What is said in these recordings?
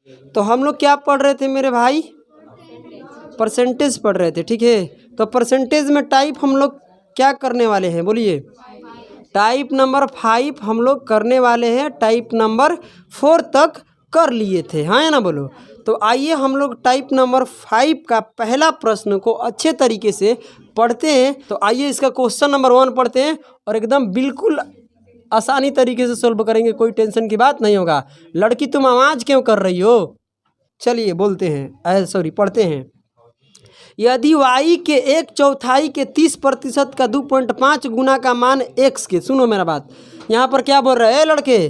तो हम लोग क्या पढ़ रहे थे मेरे भाई? परसेंटेज पढ़ रहे थे, ठीक है। तो परसेंटेज में टाइप हम लोग क्या करने वाले हैं, बोलिए? टाइप नंबर 5 हम लोग करने वाले हैं। टाइप नंबर 4 तक कर लिए थे, हाँ या ना बोलो? तो आइए हम लोग टाइप नंबर 5 का पहला प्रश्न को अच्छे तरीके से पढ़ते हैं। तो आइए इसका क्वेश्चन नंबर 1 पढ़ते हैं और एकदम बिल्कुल आसानी तरीके से सोल्व करेंगे, कोई टेंशन की बात नहीं होगा। लड़की तुम आवाज़ क्यों कर रही हो? चलिए बोलते हैं, पढ़ते हैं। यदि y के 1/4 के 30% का 2.5 गुना का मान x के, सुनो मेरा बात, यहाँ पर क्या बोल रहे हैं लड़के?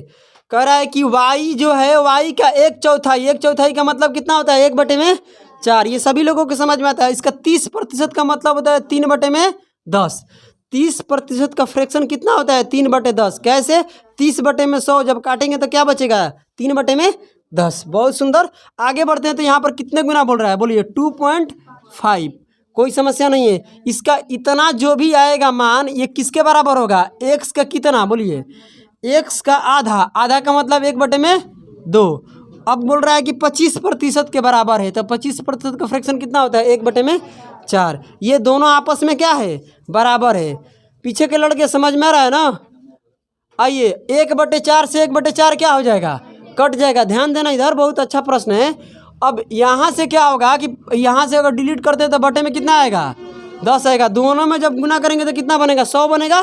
कह रहा है कि y जो है y का 1/4, 1/4 का मतलब कितना होता है? 1/4। ये सभी लोगों को समझ में आता है। इसका 30% का मतलब होता है 3/10। 30% का फ्रैक्शन कितना होता है? 3/10। कैसे? 30/100 जब काटेंगे तो क्या बचेगा? 3/10। बहुत सुंदर। आगे बढ़ते हैं तो यहाँ पर कितने गुना बोल रहा है, बोलिए? 2.5। कोई समस्या नहीं है। इसका इतना जो भी आएगा मान, ये किसके बराबर होगा? x का कितना, बोलिए? x का आधा। आधा का मतलब 1/2। अब बोल रहा है कि 25% के बराबर है, तो 25% का फ्रैक्शन कितना होता है? 1/4। ये दोनों आपस में क्या है? बराबर है। पीछे के लड़के समझ में आ रहा है ना? आइए 1/4 से 1/4 क्या हो जाएगा? कट जाएगा। ध्यान देना, इधर बहुत अच्छा प्रश्न है। अब यहाँ से क्या होगा कि यहाँ से अगर डिलीट करते हैं तो बटे में कितना आएगा? 10 आएगा। दोनों में जब गुना करेंगे तो कितना बनेगा? 100 बनेगा।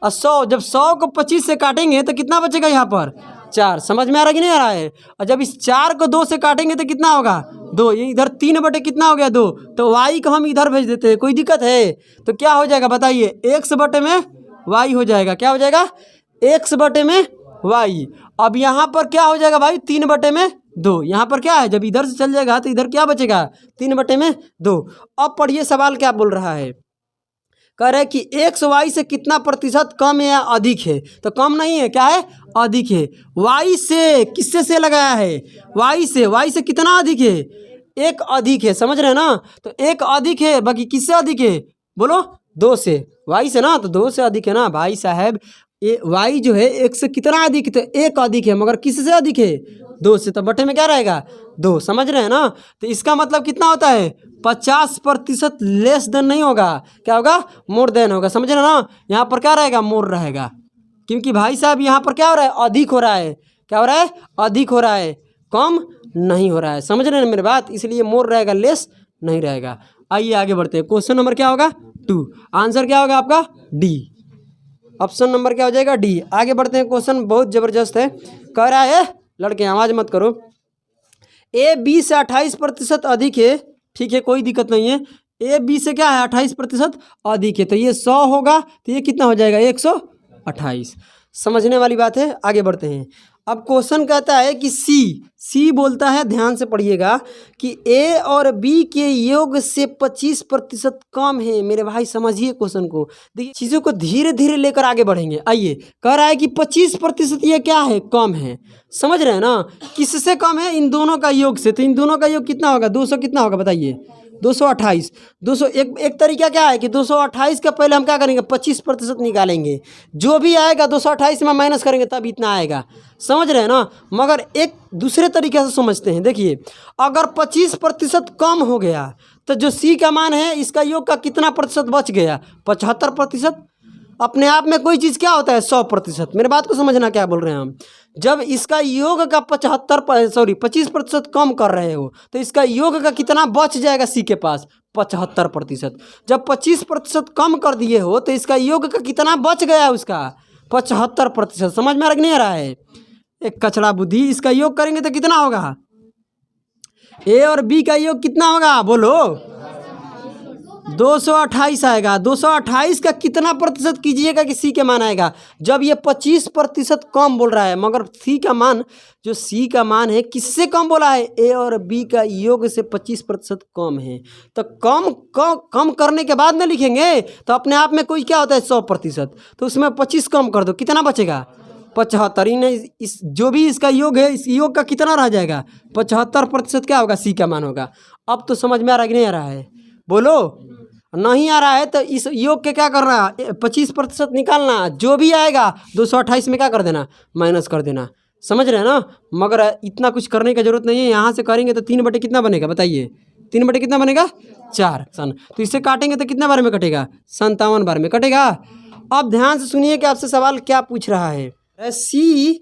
और 100 जब 100 को 25 से काटेंगे तो कितना बचेगा यहाँ पर? 4। समझ में आ रहा कि नहीं आ रहा है? और जब इस 4 को 2 से काटेंगे तो कितना होगा? 2। ये इधर 3 बटे कितना हो गया? 2। तो y को हम इधर भेज देते हैं, कोई दिक्कत है? तो क्या हो जाएगा बताइए? x बटे में y हो जाएगा। क्या हो जाएगा? x बटे में y। अब यहाँ पर क्या हो जाएगा भाई? 3/2। यहाँ पर क्या है? जब इधर से चल जाएगा तो इधर क्या बचेगा? 3/2। अब पढ़िए सवाल क्या बोल रहा है। कह रहे हैं कि x y से कितना प्रतिशत कम या अधिक है? तो कम नहीं है, क्या है? अधिक है। y से किससे से लगाया है? y से कितना अधिक है? 1 अधिक है। समझ रहे हैं ना? तो 1 अधिक है, बाकी किससे अधिक है? बोलो? 2 से। y से ना, तो 2 से अधिक है ना भाई साहब। ये y जो है 1 से कितना अधिक है? तो 1 अधिक है, मगर किससे अधिक है? 2 से। तो बटे में क्या रहेगा? 2। समझ रहे हैं ना? तो इसका मतलब कितना होता है? 50% लेस देन नहीं होगा, क्या होगा? मोर देन होगा। समझ रहे हैं ना? यहाँ पर क्या रहेगा? मोर रहेगा। क्योंकि भाई साहब यहाँ पर क्या हो रहा है? अधिक हो रहा है। क्या हो रहा है? अधिक हो रहा है, कम नहीं हो रहा है। समझ रहे हैं मेरी बात? इसलिए मोर रहेगा, लेस नहीं रहेगा। आइए आगे बढ़ते हैं। क्वेश्चन नंबर क्या होगा? 2। आंसर क्या होगा आपका? डी। ऑप्शन नंबर क्या हो जाएगा? डी। आगे बढ़ते हैं। क्वेश्चन बहुत ज़बरदस्त है। कह रहा है, लड़के आवाज़ मत करो, ए बी से 28% अधिक है, ठीक है, कोई दिक्कत नहीं है। ए बी से क्या है? 28% अधिक है, तो ये 100 होगा, तो ये कितना हो जाएगा? 128। समझने वाली बात है। आगे बढ़ते हैं। अब क्वेश्चन कहता है कि सी बोलता है, ध्यान से पढ़िएगा, कि ए और बी के योग से 25% कम है। मेरे भाई समझिए क्वेश्चन को, देखिए चीज़ों को धीरे धीरे लेकर आगे बढ़ेंगे। आइए, कह रहा है कि 25% ये क्या है? कम है। समझ रहे हैं ना? किससे कम है? इन दोनों का योग से। तो इन दोनों का योग कितना होगा? 200 कितना होगा बताइए? 228। 200 एक तरीका क्या है कि 228 का पहले हम क्या करेंगे? 25% निकालेंगे। जो भी आएगा 228 में माइनस करेंगे तब इतना आएगा। समझ रहे हैं ना? मगर एक दूसरे तरीके से समझते हैं। देखिए, अगर 25% कम हो गया तो जो सी का मान है, इसका योग का कितना प्रतिशत बच गया? 75%। अपने आप में कोई चीज़ क्या होता है? 100%। मेरे बात को समझना, क्या बोल रहे हैं हम। जब इसका योग का 25% कम कर रहे हो तो इसका योग का कितना बच जाएगा सी के पास? 75%। जब 25% कम कर दिए हो तो इसका योग का कितना बच गया? उसका 75%। समझ में आ रहा कि नहीं आ रहा है? एक कचड़ा बुद्धि। इसका योग करेंगे तो कितना होगा? ए और बी का योग कितना होगा? बोलो? 228 आएगा। 228 का कितना प्रतिशत कीजिएगा कि सी के मान आएगा? जब ये 25% कम बोल रहा है, मगर सी का मान, जो सी का मान है, किससे कम बोला है? ए और बी का योग से 25% कम है। तो कम करने के बाद में लिखेंगे तो अपने आप में कोई क्या होता है? 100%। तो उसमें 25 कम कर दो, कितना बचेगा? 75। इस जो भी इसका योग है, इस योग का कितना रह जाएगा? 75% क्या होगा? सी का मान होगा। अब तो समझ में आ रहा है कि नहीं आ रहा है? बोलो? नहीं आ रहा है तो इस योग के क्या करना है? 25% निकालना। जो भी आएगा 228 में क्या कर देना? माइनस कर देना। समझ रहे हैं ना। मगर इतना कुछ करने की जरूरत नहीं है। यहाँ से करेंगे तो 3 बटे कितना बनेगा बताइए, 3 बटे कितना बनेगा 4 सन। तो इसे काटेंगे तो कितना बार में कटेगा, 57 बार में कटेगा। अब ध्यान से सुनिए कि आपसे सवाल क्या पूछ रहा है। सी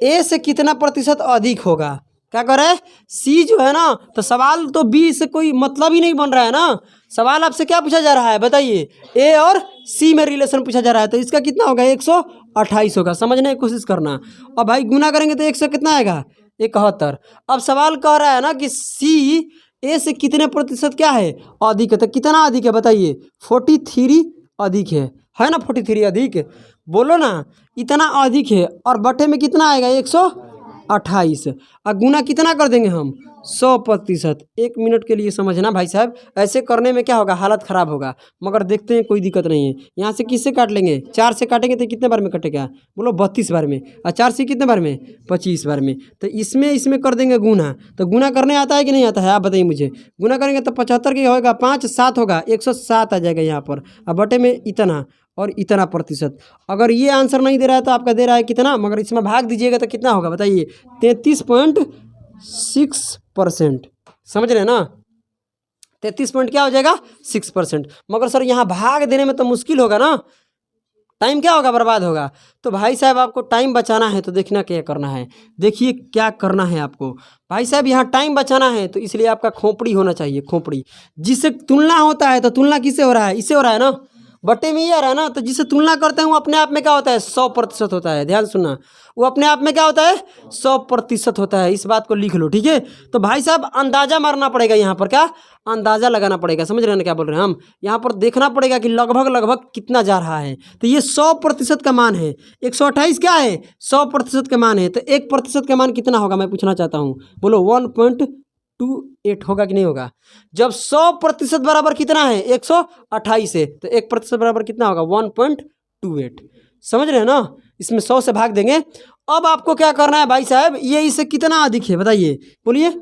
ए से कितना प्रतिशत अधिक होगा। क्या कर रहा है, सी जो है ना, तो सवाल तो बी से कोई मतलब ही नहीं बन रहा है ना। सवाल आपसे क्या पूछा जा रहा है बताइए, ए और सी में रिलेशन पूछा जा रहा है। तो इसका कितना होगा 128 होगा। समझने की कोशिश करना। अब भाई गुना करेंगे तो 100 कितना आएगा 71। अब सवाल कह रहा है ना कि सी ए से कितने प्रतिशत क्या है अधिक है। तो कितना अधिक है बताइए, 43 अधिक है ना, 43 अधिक, बोलो ना इतना अधिक है। और बटे में कितना आएगा 128 और गुना कितना कर देंगे हम 100%। 1 मिनट के लिए समझना भाई साहब, ऐसे करने में क्या होगा हालत ख़राब होगा। मगर देखते हैं कोई दिक्कत नहीं है। यहाँ से किससे काट लेंगे, 4 से काटेंगे तो कितने बार में कटेगा बोलो 32 बार में। और 4 से कितने बार में 25 बार में। तो इसमें कर देंगे गुना। तो गुना करने आता है कि नहीं आता है आप बताइए मुझे। गुना करेंगे तो 75 की होगा, 5 7 होगा, 107 आ जाएगा यहाँ पर। और बटे में इतना और इतना प्रतिशत। अगर ये आंसर नहीं दे रहा है तो आपका दे रहा है कितना, मगर इसमें भाग दीजिएगा तो कितना होगा बताइए 33.6%। समझ रहे हैं ना, 33 पॉइंट क्या हो जाएगा 6%। मगर सर यहाँ भाग देने में तो मुश्किल होगा ना, टाइम क्या होगा बर्बाद होगा। तो भाई साहब आपको टाइम बचाना है तो देखना क्या करना है। देखिए क्या करना है आपको भाई साहब, यहाँ टाइम बचाना है तो इसलिए आपका खोपड़ी होना चाहिए। खोपड़ी जिससे तुलना होता है, तो तुलना किससे हो रहा है, इससे हो रहा है ना, बटे में ही आ रहा है ना। तो जिससे तुलना करते हैं वो अपने आप में क्या होता है 100% होता है। ध्यान सुनना, वो अपने आप में क्या होता है 100% होता है। इस बात को लिख लो ठीक है। तो भाई साहब अंदाजा मारना पड़ेगा यहाँ पर, क्या अंदाजा लगाना पड़ेगा। समझ रहे हैं ना क्या बोल रहे हैं हम। यहाँ पर देखना पड़ेगा कि लगभग कितना जा रहा है। तो ये 100% का मान है। 128 क्या है 100% का मान है। तो 1% का मान कितना होगा मैं पूछना चाहता हूँ, बोलो 1.28 होगा कि नहीं होगा। जब 100% बराबर कितना है 128 है, तो 1% बराबर कितना होगा 1.28। समझ रहे हैं ना, इसमें 100 से भाग देंगे। अब आपको क्या करना है भाई साहब, ये इससे कितना अधिक है बताइए, बोलिए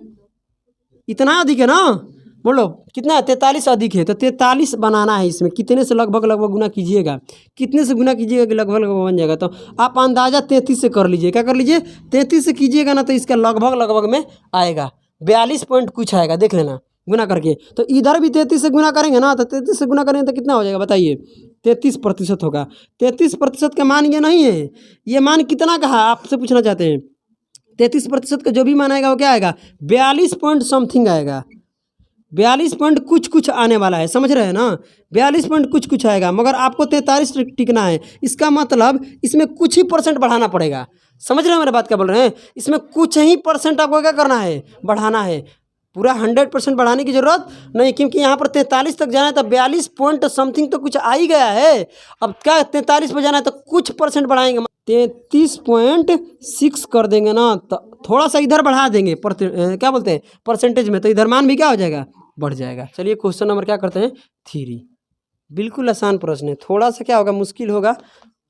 इतना अधिक है ना, बोलो कितना है 43 अधिक है। तो 43 बनाना है। इसमें कितने से लगभग गुना कीजिएगा, कितने से गुना कीजिएगा कि लगभग बन जाएगा। तो आप अंदाजा 33 से कर लीजिए। क्या कर लीजिए 33 से कीजिएगा ना, तो इसका लगभग में आएगा 42 पॉइंट कुछ आएगा, देख लेना गुना करके। तो इधर भी 33 से गुना करेंगे ना, तो 33 से गुना करेंगे तो कितना हो जाएगा बताइए 33% होगा। 33% का मान ये नहीं है, ये मान कितना का है आपसे पूछना चाहते हैं। 33% का जो भी मान आएगा वो क्या आएगा 42 पॉइंट समथिंग आएगा। 42 पॉइंट कुछ आने वाला है। समझ रहे हैं ना, 42 पॉइंट कुछ आएगा। मगर आपको 43 टिकना है। इसका मतलब इसमें कुछ ही % बढ़ाना पड़ेगा। समझ रहे हैं मेरे बात क्या बोल रहे हैं, इसमें कुछ ही % आपको क्या करना है बढ़ाना है। पूरा 100% बढ़ाने की जरूरत नहीं, क्योंकि यहाँ पर 43 तक जाना है तो 42 पॉइंट समथिंग तो कुछ आ ही गया है। अब क्या 43 पर जाना है तो कुछ % बढ़ाएंगे, 33.6 कर देंगे ना। तो थोड़ा सा इधर बढ़ा देंगे क्या बोलते हैं परसेंटेज में, तो इधर मान भी क्या हो जाएगा बढ़ जाएगा। चलिए क्वेश्चन नंबर क्या करते हैं 3। बिल्कुल आसान प्रश्न है। थोड़ा सा क्या होगा मुश्किल होगा,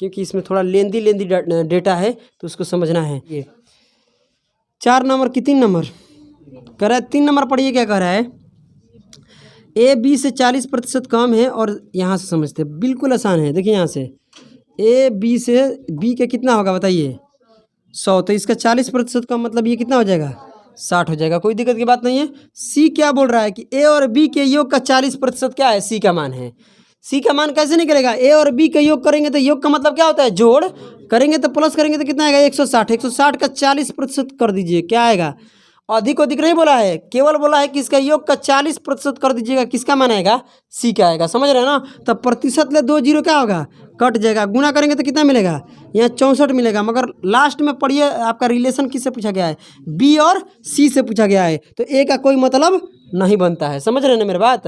क्योंकि इसमें थोड़ा लेंदी डेटा है तो उसको समझना है। ये 4 नंबर की 3 नंबर कह रहा है। 3 नंबर पढ़िए क्या कह रहा है, ए बी से 40% कम है। और यहाँ से समझते हैं, बिल्कुल आसान है। देखिए यहाँ से ए बी से बी के कितना होगा बताइए 100। तो इसका 40% का मतलब ये कितना हो जाएगा 60 हो जाएगा। कोई दिक्कत की बात नहीं है। सी क्या बोल रहा है कि ए और बी के योग का 40% क्या है सी का मान है। सी का मान कैसे निकलेगा, ए और बी का योग करेंगे तो योग का मतलब क्या होता है जोड़, करेंगे तो प्लस करेंगे तो कितना आएगा 160। 160 का 40% कर दीजिए, क्या आएगा अधिक नहीं बोला है, केवल बोला है कि इसका योग का 40% कर दीजिएगा। किसका मान आएगा सी का आएगा। समझ रहे हैं ना। तो प्रतिशत ले 2 जीरो क्या होगा कट जाएगा। गुना करेंगे तो कितना मिलेगा यहाँ 64 मिलेगा। मगर लास्ट में पढ़िए आपका रिलेशन किससे पूछा गया है बी और सी से पूछा गया है। तो ए का कोई मतलब नहीं बनता है। समझ रहे हैं ना मेरी बात।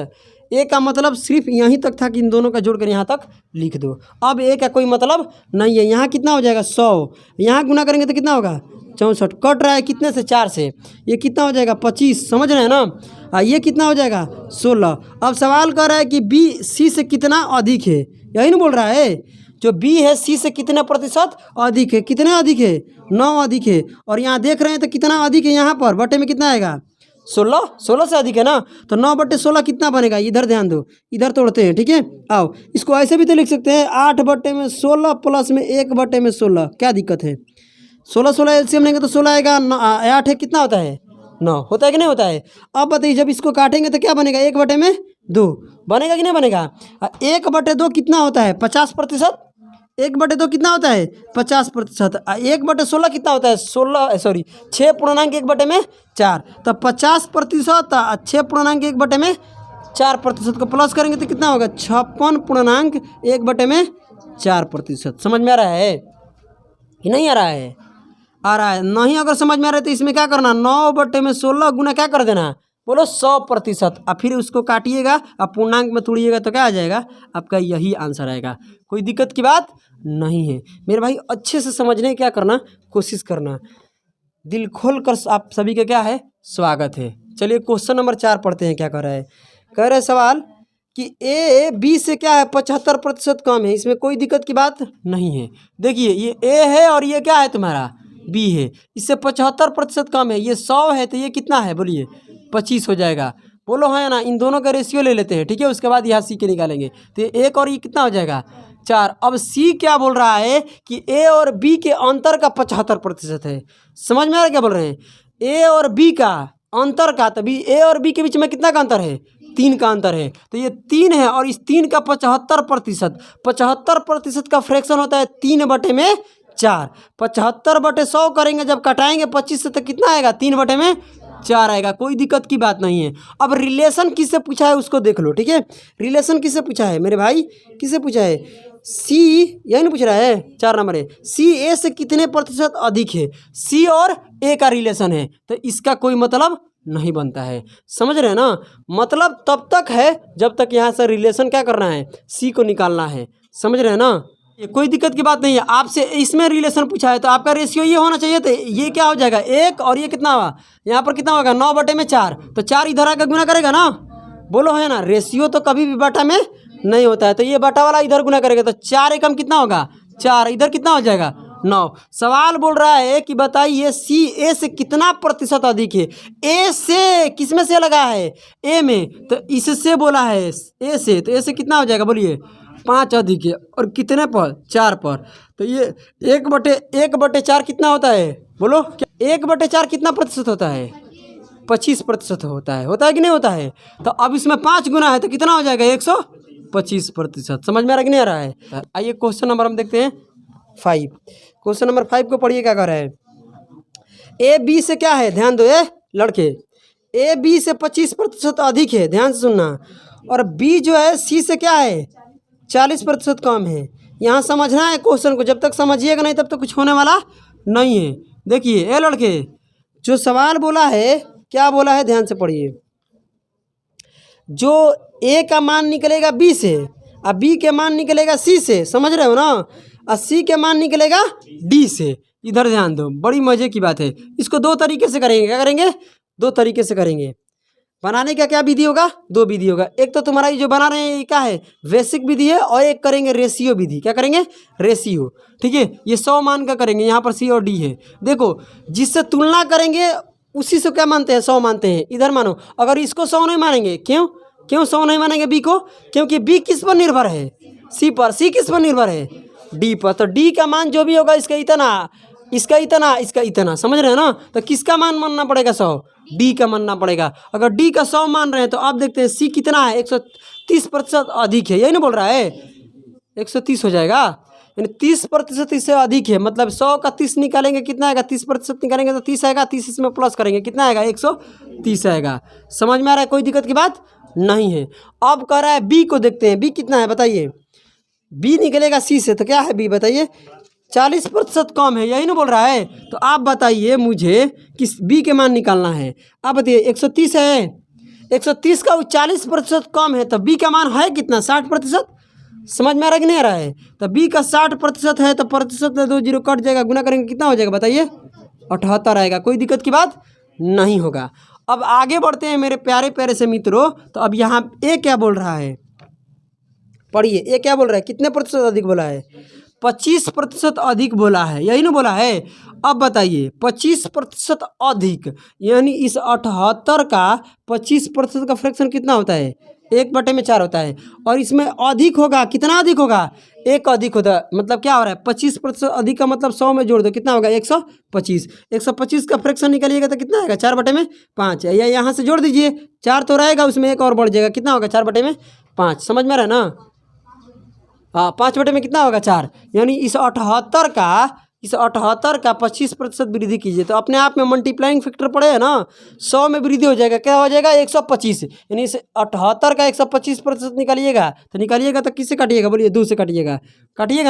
ए का मतलब सिर्फ यहीं तक था कि इन दोनों का जोड़कर यहाँ तक लिख दो। अब ए का कोई मतलब नहीं है। यहाँ कितना हो जाएगा 100, यहाँ गुना करेंगे तो कितना होगा 64। कट रहा है कितने से 4 से, ये कितना हो जाएगा 25। समझ रहे हैं ना। ये कितना हो जाएगा 16। अब सवाल कर रहा है कि बी सी से कितना अधिक है, यही ना बोल रहा है। जो बी है सी से कितना प्रतिशत अधिक है, कितने अधिक है 9 अधिक है। और यहाँ देख रहे हैं तो कितना अधिक है, यहाँ पर बटे में कितना आएगा 16। 16 से अधिक है ना। तो 9/16 कितना बनेगा, इधर ध्यान दो, इधर तोड़ते हैं ठीक है। आओ इसको ऐसे भी तो लिख सकते हैं 8/16 प्लस में 1/16। क्या दिक्कत है 16 16 एलसीएम लेंगे तो 16 आएगा, 8 है कितना होता है 9, होता है कि नहीं होता है। अब बताइए जब इसको काटेंगे तो क्या बनेगा, 1/2 बनेगा कि नहीं बनेगा। 1/2 कितना होता है 50%, 1/2 कितना होता है 50%। 1/16 कितना होता है 6.1/4, तो 50%। 6.1/4% को प्लस करेंगे तो कितना होगा 56.1/4%। समझ में आ रहा है कि नहीं आ रहा है, आ रहा है। नहीं अगर समझ में आ रहा है तो इसमें क्या करना, 9/16 गुना क्या कर देना, बोलो 100%। और फिर उसको काटिएगा और पूर्णांक में तोड़िएगा तो क्या आ जाएगा, आपका यही आंसर आएगा। कोई दिक्कत की बात नहीं है मेरे भाई, अच्छे से समझने की क्या करना, कोशिश करना। दिल खोल कर आप सभी का क्या है, स्वागत है। चलिए क्वेश्चन नंबर 4 पढ़ते हैं। क्या कह रहा है, कह रहे सवाल कि ए बी से क्या है 75% कम है। इसमें कोई दिक्कत की बात नहीं है। देखिए ये ए है और ये क्या है तुम्हारा बी है, इससे 75% कम है। ये 100 है तो ये कितना है बोलिए 25 हो जाएगा। बोलो है ना, इन दोनों का रेशियो ले लेते हैं, ठीक है। उसके बाद यहाँ सी के निकालेंगे तो ये 1 और ये कितना हो जाएगा 4। अब सी क्या बोल रहा है कि ए और बी के अंतर का 75% है। समझ में आ रहा है क्या बोल रहे हैं, ए और बी का अंतर का, तभी ए और बी के बीच में कितना का अंतर है 3 का अंतर है। तो ये 3 है और इस 3 का 75%, 75% का फ्रैक्शन होता है 3/4। 75/100 करेंगे जब कटाएंगे 25 से तो कितना आएगा 3/4 आएगा। कोई दिक्कत की बात नहीं है। अब रिलेशन किससे पूछा है उसको देख लो, ठीक है। रिलेशन किससे पूछा है मेरे भाई, किससे पूछा है, सी यही नहीं पूछ रहा है, 4 नंबर है। सी ए से कितने प्रतिशत अधिक है, सी और ए का रिलेशन है तो इसका कोई मतलब नहीं बनता है। समझ रहे हैं ना, मतलब तब तक है जब तक यहाँ से रिलेशन क्या करना है, सी को निकालना है। समझ रहे हैं ना, ये कोई दिक्कत की बात नहीं है। आपसे इसमें रिलेशन पूछा है तो आपका रेशियो ये होना चाहिए। तो ये क्या हो जाएगा 1 और ये कितना हुआ, यहाँ पर कितना होगा 9/4, तो 4 इधर आकर गुना करेगा ना, बोलो है ना। रेशियो तो कभी भी बटा में नहीं होता है, तो ये बटा वाला इधर गुना करेगा तो 4 एकम कितना होगा 4, इधर कितना हो जाएगा 9। सवाल बोल रहा है कि बताइए सी ए से कितना प्रतिशत अधिक है। ए से किस में से लगा है, ए में, तो इससे बोला है ए से, तो ए से कितना हो जाएगा बोलिए 5 अधिक है और कितने पर 4 पर। तो ये 1/4 कितना होता है बोलो, क्या 1/4 कितना प्रतिशत होता है 25% होता है कि नहीं होता है। तो अब इसमें 5 गुना है तो कितना हो जाएगा 125%। समझ में आ रहा कि नहीं आ रहा है। आइए क्वेश्चन नंबर हम देखते हैं 5। क्वेश्चन नंबर 5 को पढ़िए क्या कर रहा है। ए बी से क्या है, ध्यान दो ए लड़के, ए बी से 25% अधिक है, ध्यान से सुनना। और बी जो है सी से क्या है 40% कम है। यहाँ समझना है क्वेश्चन को, जब तक समझिएगा नहीं तब तक कुछ होने वाला नहीं है। देखिए ए लड़के, जो सवाल बोला है क्या बोला है, ध्यान से पढ़िए। जो ए का मान निकलेगा बी से और बी के मान निकलेगा सी से, समझ रहे हो ना, और सी के मान निकलेगा डी से। इधर ध्यान दो, बड़ी मजे की बात है। इसको 2 तरीके से करेंगे। क्या करेंगे 2 तरीके से करेंगे। बनाने का क्या विधि होगा, 2 विधि होगा। एक तो तुम्हारा ये जो बना रहे हैं ये क्या है बेसिक विधि है, और एक करेंगे रेशियो विधि। क्या करेंगे रेशियो, ठीक है। ये 100 मान का करेंगे, यहाँ पर सी और डी है। देखो जिससे तुलना करेंगे उसी से क्या मानते हैं 100 मानते हैं। इधर मानो, अगर इसको 100 नहीं मानेंगे, क्यों 100 नहीं मानेंगे बी को, क्योंकि बी किस पर निर्भर है सी पर, सी किस पर निर्भर है डी पर। तो डी का मान जो भी होगा इसका इतना, इसका इतना, इसका इतना, समझ रहे हैं ना। तो किसका मान मानना पड़ेगा 100, डी का मानना पड़ेगा। अगर डी का 100 मान रहे हैं तो आप देखते हैं सी कितना है 130% अधिक है, यही ना बोल रहा है 130 हो जाएगा, यानी 30% इससे अधिक है। मतलब 100 का 30 निकालेंगे कितना आएगा, 30% निकालेंगे तो 30 आएगा, 30 इसमें प्लस करेंगे कितना आएगा 130 आएगा। समझ में आ रहा है, कोई दिक्कत की बात नहीं है। अब कह रहा है बी को देखते हैं, बी कितना है बताइए। बी निकलेगा सी से, तो क्या है बी बताइए 40% कम है, यही ना बोल रहा है। तो आप बताइए मुझे कि बी के मान निकालना है। आप बताइए 130 है, 130 का 40% कम है, तो बी का मान है कितना 60%। समझ में आ रहा है कि नहीं आ रहा है। तो बी का 60% है, तो प्रतिशत में 2 जीरो कट जाएगा, गुना करेंगे कितना हो जाएगा बताइए 78 आएगा। कोई दिक्कत की बात नहीं होगा। अब आगे बढ़ते हैं मेरे प्यारे प्यारे से मित्रों। तो अब यहाँ ए क्या बोल रहा है पढ़िए, ए क्या बोल रहा है, कितने प्रतिशत अधिक बोला है 25% अधिक बोला है, यही ना बोला है। अब बताइए 25% अधिक, यानी इस 78 का 25% का फ्रैक्शन कितना होता है 1/4 होता है। और इसमें अधिक होगा, कितना अधिक होगा, 1 अधिक होता है। मतलब क्या हो रहा है, 25% अधिक का मतलब 100 में जोड़ दो, कितना होगा 125। 125 का फ्रैक्शन निकालिएगा तो कितना आएगा, 4/5। या यहाँ से जोड़ दीजिए, 4 तो रहेगा, उसमें 1 और बढ़ जाएगा, कितना होगा 4/5। समझ में आ रहा है ना। हाँ, 5 में कितना होगा 4, यानी इस 78 का 25% वृद्धि कीजिए तो अपने आप में मल्टीप्लाइंग फैक्टर पड़े है ना, 100 में वृद्धि हो जाएगा, क्या हो जाएगा 125। यानी इस 78 का 125% निकालिएगा तो किससे काटिएगा, बोलिए 2 से काटिएगा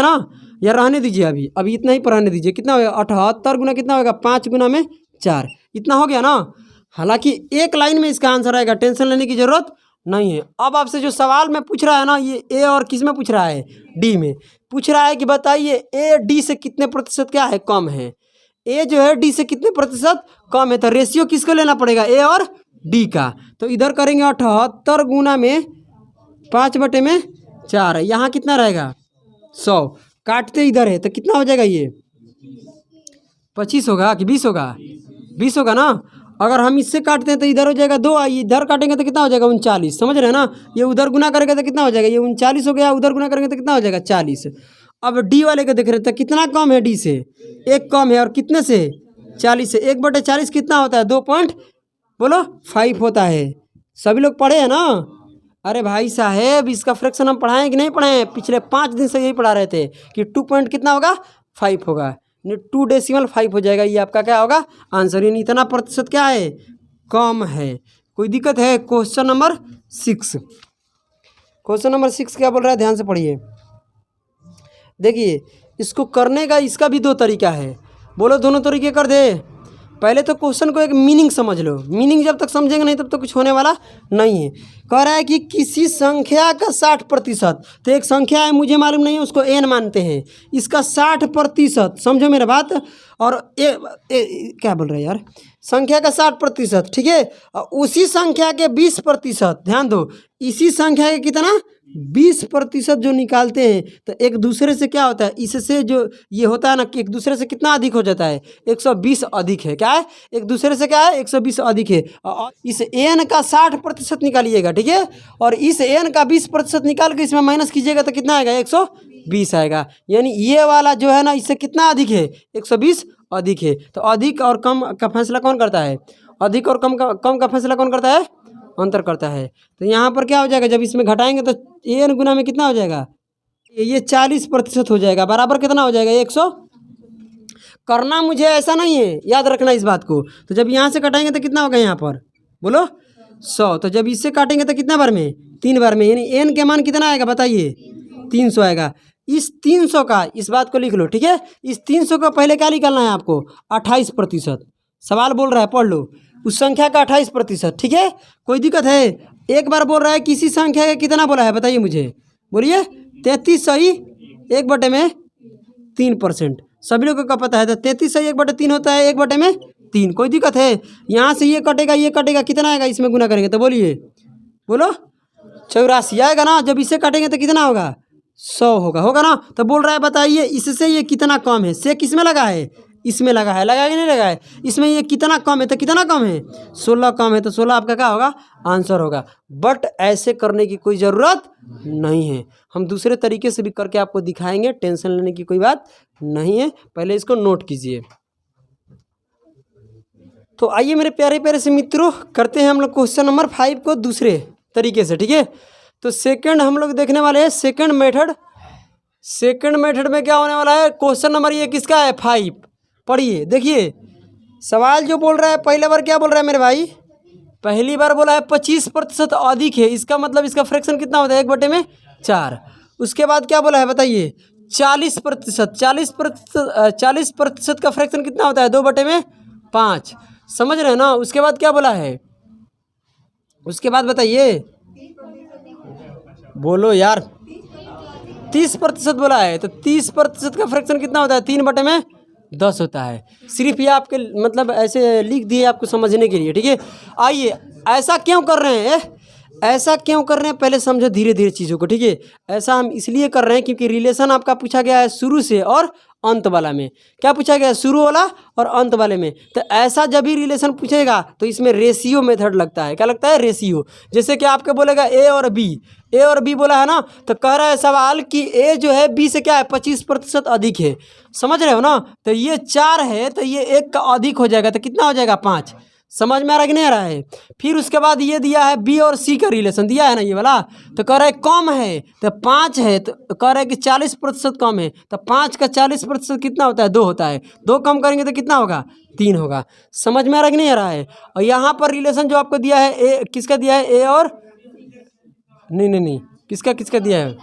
ना, या रहने दीजिए, अभी इतना ही पर रहने दीजिए। कितना होगा 78 गुना कितना होगा, 5 गुना में 4, इतना हो गया ना। हालांकि एक लाइन में इसका आंसर आएगा, टेंशन लेने की जरूरत नहीं है। अब आपसे जो सवाल में पूछ रहा है ना, ये ए और किस में पूछ रहा है, डी में पूछ रहा है कि बताइए ए डी से कितने प्रतिशत क्या है, कम है। ए जो है डी से कितने प्रतिशत कम है, तो रेशियो किसको लेना पड़ेगा, ए और डी का। तो इधर करेंगे 78 गुना में 5/4, यहाँ कितना रहेगा 100, काटते इधर है तो कितना हो जाएगा, ये 25 होगा कि 20 होगा, 20 होगा ना। अगर हम इससे काटते हैं तो इधर हो जाएगा 2, इधर काटेंगे तो कितना हो जाएगा 39, समझ रहे हैं ना। ये उधर गुना करेंगे तो कितना हो जाएगा, ये 39 हो गया, उधर गुना करेंगे तो कितना हो जाएगा 40। अब डी वाले को देख रहे हैं तो कितना कम है, डी से 1 कम है, और कितने से 40 से। 1/40 कितना होता है, 2.5 होता है। सभी लोग पढ़े हैं ना। अरे भाई साहेब, इसका फ्रैक्शन हम पढ़ाएं कि नहीं पढ़ाएं, पिछले 5 दिन से यही पढ़ा रहे थे कि 2 कितना होगा 5 होगा, 2.5 हो जाएगा, ये आपका क्या होगा आंसर। यानी इतना प्रतिशत क्या है, कम है। कोई दिक्कत है। क्वेश्चन नंबर 6 क्या बोल रहा है, ध्यान से पढ़िए। देखिए इसको करने का इसका भी 2 तरीका है, बोलो दोनों तरीके कर दे। पहले तो क्वेश्चन को एक मीनिंग समझ लो, मीनिंग जब तक समझेंगे नहीं तब तक कुछ होने वाला नहीं है। कह रहा है कि किसी संख्या का 60%, तो एक संख्या है मुझे मालूम नहीं है, उसको एन मानते हैं, इसका 60%, समझो मेरा बात। और क्या बोल रहे हैं यार, संख्या का 60%, ठीक है। और उसी संख्या के 20%, ध्यान दो, इसी संख्या के कितना 20% जो निकालते हैं तो एक दूसरे से क्या होता है, इससे जो ये होता है ना कि एक दूसरे से कितना अधिक हो जाता है, 120 अधिक है। क्या है, एक दूसरे से क्या है 120 अधिक है। और इस एन का 60% निकालिएगा, ठीक है, और इस एन का 20% निकाल के इसमें माइनस कीजिएगा तो कितना आएगा 120 आएगा। यानी ये वाला जो है ना, इससे कितना अधिक है 120 अधिक है। तो अधिक और कम का फैसला कौन करता है, अधिक और कम का फैसला कौन करता है, अंतर करता है। तो यहाँ पर क्या हो जाएगा, जब इसमें घटाएंगे तो एन गुना में कितना हो जाएगा, ये 40% हो जाएगा, बराबर कितना हो जाएगा 100। करना मुझे ऐसा नहीं है, याद रखना इस बात को। तो जब यहाँ से कटाएंगे तो कितना होगा, यहाँ पर बोलो 100, तो जब इससे काटेंगे तो कितना बार में 3 बार में, यानी एन के मान कितना आएगा बताइए 300 आएगा। इस 300 का, इस बात को लिख लो, ठीक है। इस 300 का पहले क्या निकालना है आपको, 28%। सवाल बोल रहा है, पढ़ लो, उस संख्या का 28%, ठीक है। कोई दिक्कत है, एक बार बोल रहा है किसी संख्या का कितना बोला है बताइए मुझे, बोलिए 33 सही 1/3%। सभी लोगों का पता है, तो 33 सही 1/3 होता है, 1/3। कोई दिक्कत है, यहाँ से ये कटेगा, कितना आएगा इसमें गुना करेंगे तो बोलिए, बोलो 84 आएगा ना। जब इसे काटेंगे तो कितना होगा 100 होगा ना। तो बोल रहा है बताइए इससे ये कितना कम है, से किस में लगा है, इसमें लगा है, लगा कि नहीं लगा है, इसमें ये कितना कम है, तो कितना कम है 16 कम है, तो 16 आपका क्या होगा आंसर होगा। बट ऐसे करने की कोई ज़रूरत नहीं है, हम दूसरे तरीके से भी करके आपको दिखाएंगे, टेंशन लेने की कोई बात नहीं है। पहले इसको नोट कीजिए। तो आइए मेरे प्यारे प्यारे से मित्रों, करते हैं हम लोग क्वेश्चन नंबर 5 को दूसरे तरीके से, ठीक है। तो सेकंड हम लोग देखने वाले हैं सेकंड मेथड में क्या होने वाला है, क्वेश्चन नंबर ये किसका है 5। पढ़िए, देखिए सवाल जो बोल रहा है, पहले बार क्या बोल रहा है मेरे भाई, पहली बार बोला है 25% अधिक है, इसका मतलब इसका फ्रैक्शन कितना होता है 1/4। उसके बाद क्या बोला है बताइए 40% का फ्रैक्शन कितना होता है 2/5, समझ रहे हैं ना। उसके बाद क्या बोला है, उसके बाद बताइए, बोलो यार 30% बोला है, तो 30% का फ्रैक्शन कितना होता है 3/10 होता है। सिर्फ ये आपके मतलब ऐसे लिख दिए आपको समझने के लिए, ठीक है। आइए, ऐसा क्यों कर रहे हैं, पहले समझो धीरे धीरे चीज़ों को, ठीक है। ऐसा हम इसलिए कर रहे हैं क्योंकि रिलेशन आपका पूछा गया है शुरू से और अंत वाला में। क्या पूछा गया? शुरू वाला और अंत वाले में। तो ऐसा जब भी रिलेशन पूछेगा तो इसमें रेशियो मेथड लगता है। क्या लगता है? रेशियो। जैसे कि आपके बोलेगा ए और बी बोला है ना, तो कह रहा है सवाल कि ए जो है बी से क्या है 25% अधिक है। समझ रहे हो ना? तो ये 4 है तो ये 1 का अधिक हो जाएगा तो कितना हो जाएगा? 5। समझ में आ रहा है कि नहीं आ रहा है? फिर उसके बाद ये दिया है बी और सी का रिलेशन दिया है ना ये वाला, तो कह रहा है कम है तो 5 है, तो कह रहा है कि 40% कम है, तो 5 का 40% कितना होता है? 2 होता है। 2 कम करेंगे तो कितना होगा? 3 होगा। समझ में आ रहा है कि नहीं आ रहा है? और यहाँ पर रिलेशन जो आपको दिया है ए, किसका दिया है? ए और नहीं, किसका दिया है?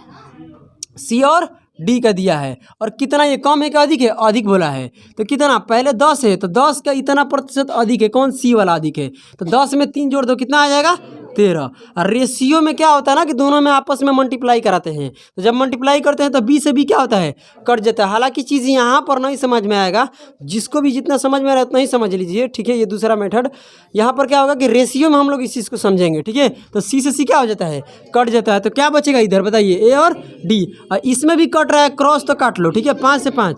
सी और डी का दिया है। और कितना ये कम है कि अधिक है? अधिक बोला है। तो कितना? पहले 10 है तो 10 का इतना प्रतिशत अधिक है। कौन? सी वाला अधिक है। तो 10 में 3 जोड़ दो, कितना आ जाएगा? 13। और रेशियो में क्या होता है ना कि दोनों में आपस में मल्टीप्लाई कराते हैं, तो जब मल्टीप्लाई करते हैं तो बी से बी क्या होता है? कट जाता है। हालांकि चीज़ यहाँ पर नहीं समझ में आएगा, जिसको भी जितना समझ में आ रहा है उतना ही समझ लीजिए, ठीक है। ये दूसरा मेथड यहाँ पर क्या होगा कि रेशियो में हम लोग इस चीज़ को समझेंगे, ठीक है। तो सी से सी क्या हो जाता है? कट जाता है। तो क्या बचेगा इधर बताइए? ए और डी। और इसमें भी कट रहा है, क्रॉस तो काट लो, ठीक है। 5 से 5,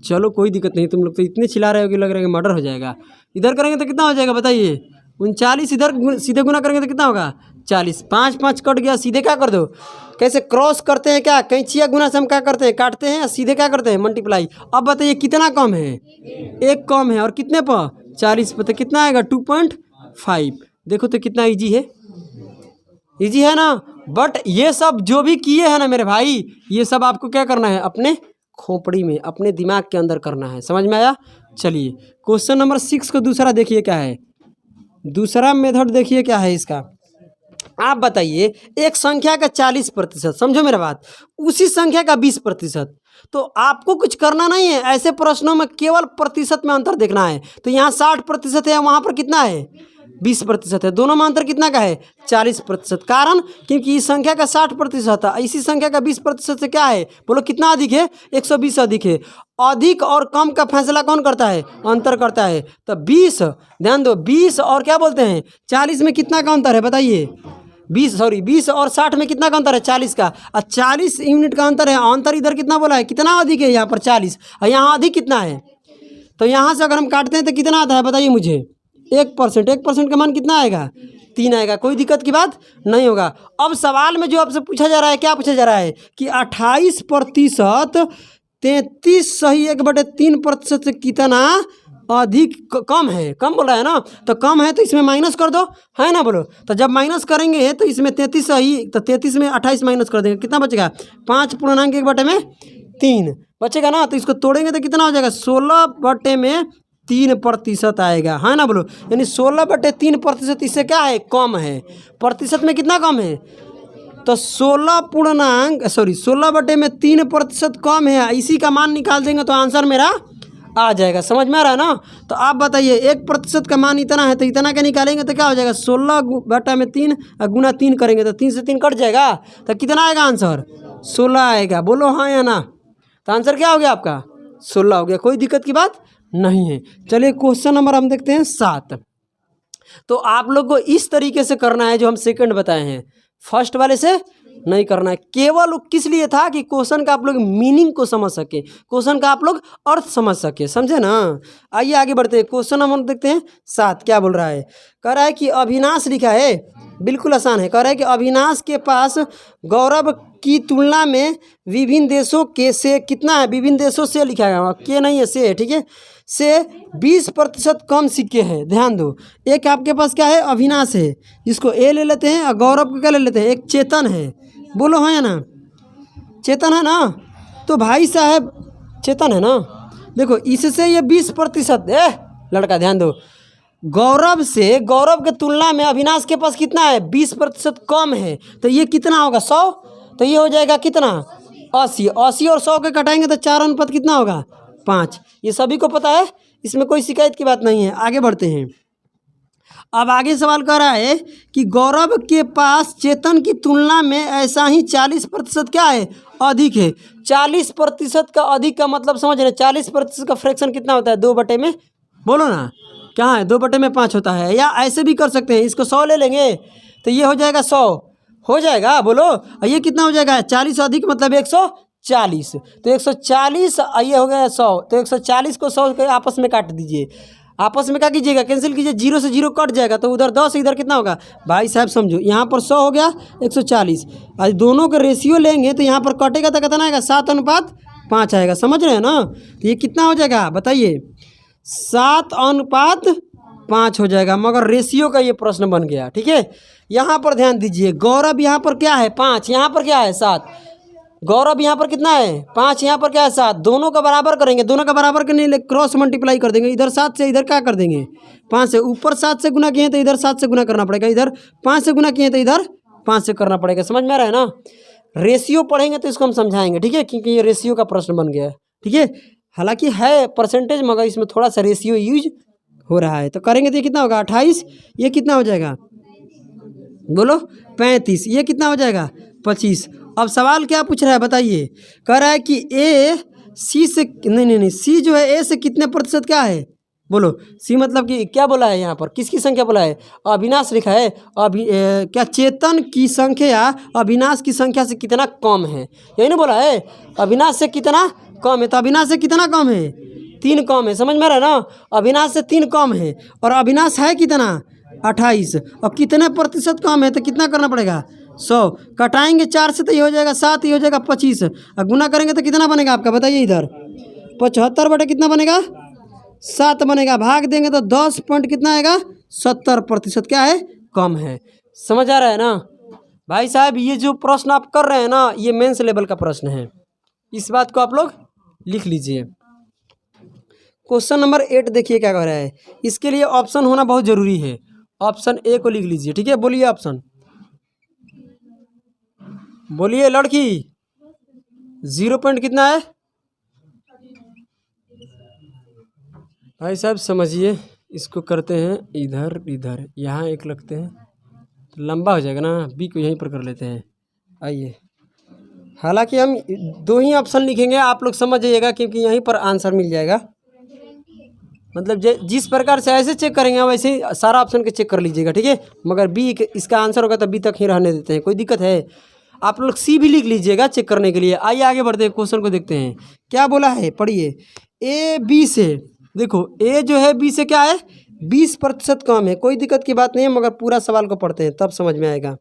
चलो कोई दिक्कत नहीं। तुम लोग तो इतने चिल्ला रहे हो कि लग रहा है कि मर्डर हो जाएगा। इधर करेंगे तो कितना हो जाएगा बताइए? 39। इधर सीधे गुना करेंगे तो कितना होगा? 40। 5 5 कट गया, सीधे क्या कर दो? कैसे क्रॉस करते हैं? क्या कैंचिया गुना से हम क्या करते हैं? काटते हैं। सीधे क्या करते हैं? मल्टीप्लाई। अब बताइए कितना कम है? 1 कम है। और कितने पर? 40 पर। तो कितना आएगा? 2.5। देखो तो कितना ईजी है, ईजी है ना। बट ये सब जो भी किए हैं ना मेरे भाई, ये सब आपको क्या करना है? अपने खोपड़ी में, अपने दिमाग के अंदर करना है। समझ में आया? चलिए क्वेश्चन नंबर 6 को दूसरा देखिए क्या है। दूसरा मेथड देखिए क्या है इसका। आप बताइए एक संख्या का 40%, समझो मेरा बात, उसी संख्या का 20%। तो आपको कुछ करना नहीं है, ऐसे प्रश्नों में केवल प्रतिशत में अंतर देखना है। तो यहाँ 60% है, वहाँ पर कितना है? 20% है। दोनों में अंतर कितना का है? 40%। कारण क्योंकि इस संख्या का 60% है, इसी संख्या का 20% से क्या है? बोलो कितना अधिक है? 120 अधिक है। अधिक और कम का फैसला कौन करता है? अंतर करता है। तो 20, ध्यान दो, 20 और क्या बोलते हैं 40 में कितना का अंतर है बताइए? 20 और 60 में कितना का अंतर है? 40 का। और 40 यूनिट का अंतर है। अंतर इधर कितना बोला है? कितना अधिक है? यहाँ पर 40, और यहाँ अधिक कितना है? तो यहाँ से अगर हम काटते हैं तो कितना आता है बताइए मुझे? 1%। 1% का मान कितना आएगा? 3 आएगा। कोई दिक्कत की बात नहीं होगा। अब सवाल में जो आपसे पूछा जा रहा है, क्या पूछा जा रहा है कि 28% 33 सही 1/3% से कितना अधिक कम है? कम बोला है ना, तो कम है तो इसमें माइनस कर दो, है ना। बोलो तो जब माइनस करेंगे तो इसमें 33 सही, तो 33 में 28 माइनस कर देंगे, कितना बचेगा? 5/1/3 बचेगा ना। तो इसको तोड़ेंगे तो कितना हो जाएगा? 16/3% आएगा, है ना। बोलो यानी 16/3% इससे क्या है? कम है। प्रतिशत में कितना कम है? तो 16/3% कम है। इसी का मान निकाल देंगे तो आंसर मेरा आ जाएगा। समझ में आ रहा है ना? तो आप बताइए 1% का मान इतना है तो इतना का निकालेंगे तो क्या हो जाएगा? 16/3 गुना 3 करेंगे तो 3 से 3 कट जाएगा, तो कितना आएगा आंसर? 16 आएगा। बोलो हाँ या ना? तो आंसर क्या हो गया आपका? 16 हो गया। कोई दिक्कत की बात नहीं है। चलिए क्वेश्चन नंबर हम देखते हैं 7। तो आप लोग को इस तरीके से करना है जो हम सेकंड बताए हैं, फर्स्ट वाले से नहीं करना है। केवल किस लिए था कि क्वेश्चन का आप लोग मीनिंग को समझ सके, क्वेश्चन का आप लोग अर्थ समझ सके, समझे ना। आइए आगे बढ़ते हैं। क्वेश्चन हम देखते हैं 7 क्या बोल रहा है। कह रहा है कि अविनाश लिखा है, बिल्कुल आसान है। कह रहा है कि अविनाश के पास गौरव की तुलना में विभिन्न देशों के से कितना है? विभिन्न देशों से लिखा गया, के नहीं है, से है, ठीक है। से 20% कम सिक्के हैं। ध्यान दो, एक आपके पास क्या है? अविनाश है, जिसको ए ले लेते हैं, और गौरव को क्या ले लेते हैं? एक चेतन है। बोलो हाँ या ना? चेतन है ना? तो भाई साहब चेतन है ना। देखो इससे ये 20% है। लड़का ध्यान दो, गौरव से, गौरव के तुलना में अविनाश के पास कितना है? 20% कम है। तो ये कितना होगा? 100। तो ये हो जाएगा कितना? 80। 80 और 100 के कटाएंगे तो 4 अनुपात कितना होगा? 5। ये सभी को पता है, इसमें कोई शिकायत की बात नहीं है। आगे बढ़ते हैं। अब आगे सवाल कर रहा है कि गौरव के पास चेतन की तुलना में ऐसा ही 40% क्या है? अधिक है। 40% का अधिक का मतलब समझ रहे हैं? 40% का फ्रैक्शन कितना होता है? 2 में, बोलो ना क्या है? 2/5 होता है। या ऐसे भी कर सकते हैं, इसको 100 ले लेंगे तो ये हो जाएगा 100 हो जाएगा। बोलो ये कितना हो जाएगा? 40 अधिक मतलब 140 140, तो 140 ये हो गया 100, तो 140 को 100 के आपस में काट दीजिए। आपस में क्या कीजिएगा, कैंसिल कीजिए, 0 से 0 कट जाएगा, तो उधर 10 इधर कितना होगा भाई साहब समझो, यहाँ पर 100 हो गया 140, आज दोनों का रेशियो लेंगे तो यहाँ पर कटेगा तो कितना आएगा 7:5 आएगा, समझ रहे हैं ना। तो ये कितना हो जाएगा बताइए, 7:5 हो जाएगा, मगर रेशियो का ये प्रश्न बन गया। ठीक है, यहाँ पर ध्यान दीजिए, गौरव यहाँ पर क्या है 5, यहाँ पर क्या है 7, गौरव यहाँ पर कितना है 5, यहाँ पर क्या है 7, दोनों का बराबर करेंगे, दोनों का बराबर करने लिए क्रॉस मल्टीप्लाई कर देंगे, इधर 7 से इधर क्या कर देंगे 5 से, ऊपर 7 से गुना किए तो इधर 7 से गुना करना पड़ेगा, इधर 5 से गुना किए तो इधर 5 से करना पड़ेगा, समझ में आ रहा है ना। रेशियो पढ़ेंगे तो इसको हम समझाएंगे, ठीक है, क्योंकि ये रेशियो का प्रश्न बन गया है। ठीक है, हालांकि है परसेंटेज, मगर इसमें थोड़ा सा रेशियो यूज हो रहा है, तो करेंगे तो ये कितना होगा 28, ये कितना हो जाएगा बोलो 35, ये कितना हो जाएगा 25। अब सवाल क्या पूछ रहा है बताइए, कह रहा है कि ए सी से नहीं सी जो है ए से कितने प्रतिशत क्या है, बोलो सी मतलब कि क्या बोला है यहाँ पर, किसकी संख्या बोला है, अविनाश लिखा है, क्या चेतन की संख्या अविनाश की संख्या से कितना कम है, यही ना बोला है, अविनाश से कितना कम है, तो अविनाश से कितना कम है 3 कम है, समझ में आ रहा है ना, अविनाश से 3 कम है, और अविनाश है कितना 28, और कितने प्रतिशत कम है तो कितना करना पड़ेगा 100, कटाएंगे 4 से तो ये हो जाएगा 7, ये हो जाएगा 25, और गुना करेंगे तो कितना बनेगा आपका बताइए, इधर 75 बटे कितना बनेगा 7 बनेगा, भाग देंगे तो 10 पॉइंट कितना आएगा 70% क्या है कम है। समझ आ रहा है ना भाई साहब, ये जो प्रश्न आप कर रहे हैं ना ये मेंस लेवल का प्रश्न है, इस बात को आप लोग लिख लीजिए। क्वेश्चन नंबर 8 देखिए क्या कह रहा है, इसके लिए ऑप्शन होना बहुत जरूरी है, ऑप्शन ए को लिख लीजिए। ठीक है, बोलिए ऑप्शन, बोलिए लड़की, 0 पॉइंट कितना है भाई साहब समझिए, इसको करते हैं इधर इधर, यहाँ एक लगते हैं तो लंबा हो जाएगा ना, बी को यहीं पर कर लेते हैं। आइए, हालांकि हम 2 ही ऑप्शन लिखेंगे, आप लोग समझ जाइएगा, क्योंकि यहीं पर आंसर मिल जाएगा, मतलब जिस प्रकार से ऐसे चेक करेंगे वैसे ही सारा ऑप्शन के चेक कर लीजिएगा। ठीक है, मगर बी इसका आंसर होगा तो बी तक ही रहने देते हैं, कोई दिक्कत है, आप लोग सी भी लिख लीजिएगा चेक करने के लिए। आइए आगे बढ़ते हैं, क्वेश्चन को देखते हैं क्या बोला है, पढ़िए। ए बी से, देखो ए जो है बी से क्या है 20% कम है, कोई दिक्कत की बात नहीं है, मगर पूरा सवाल को पढ़ते हैं तब समझ में आएगा।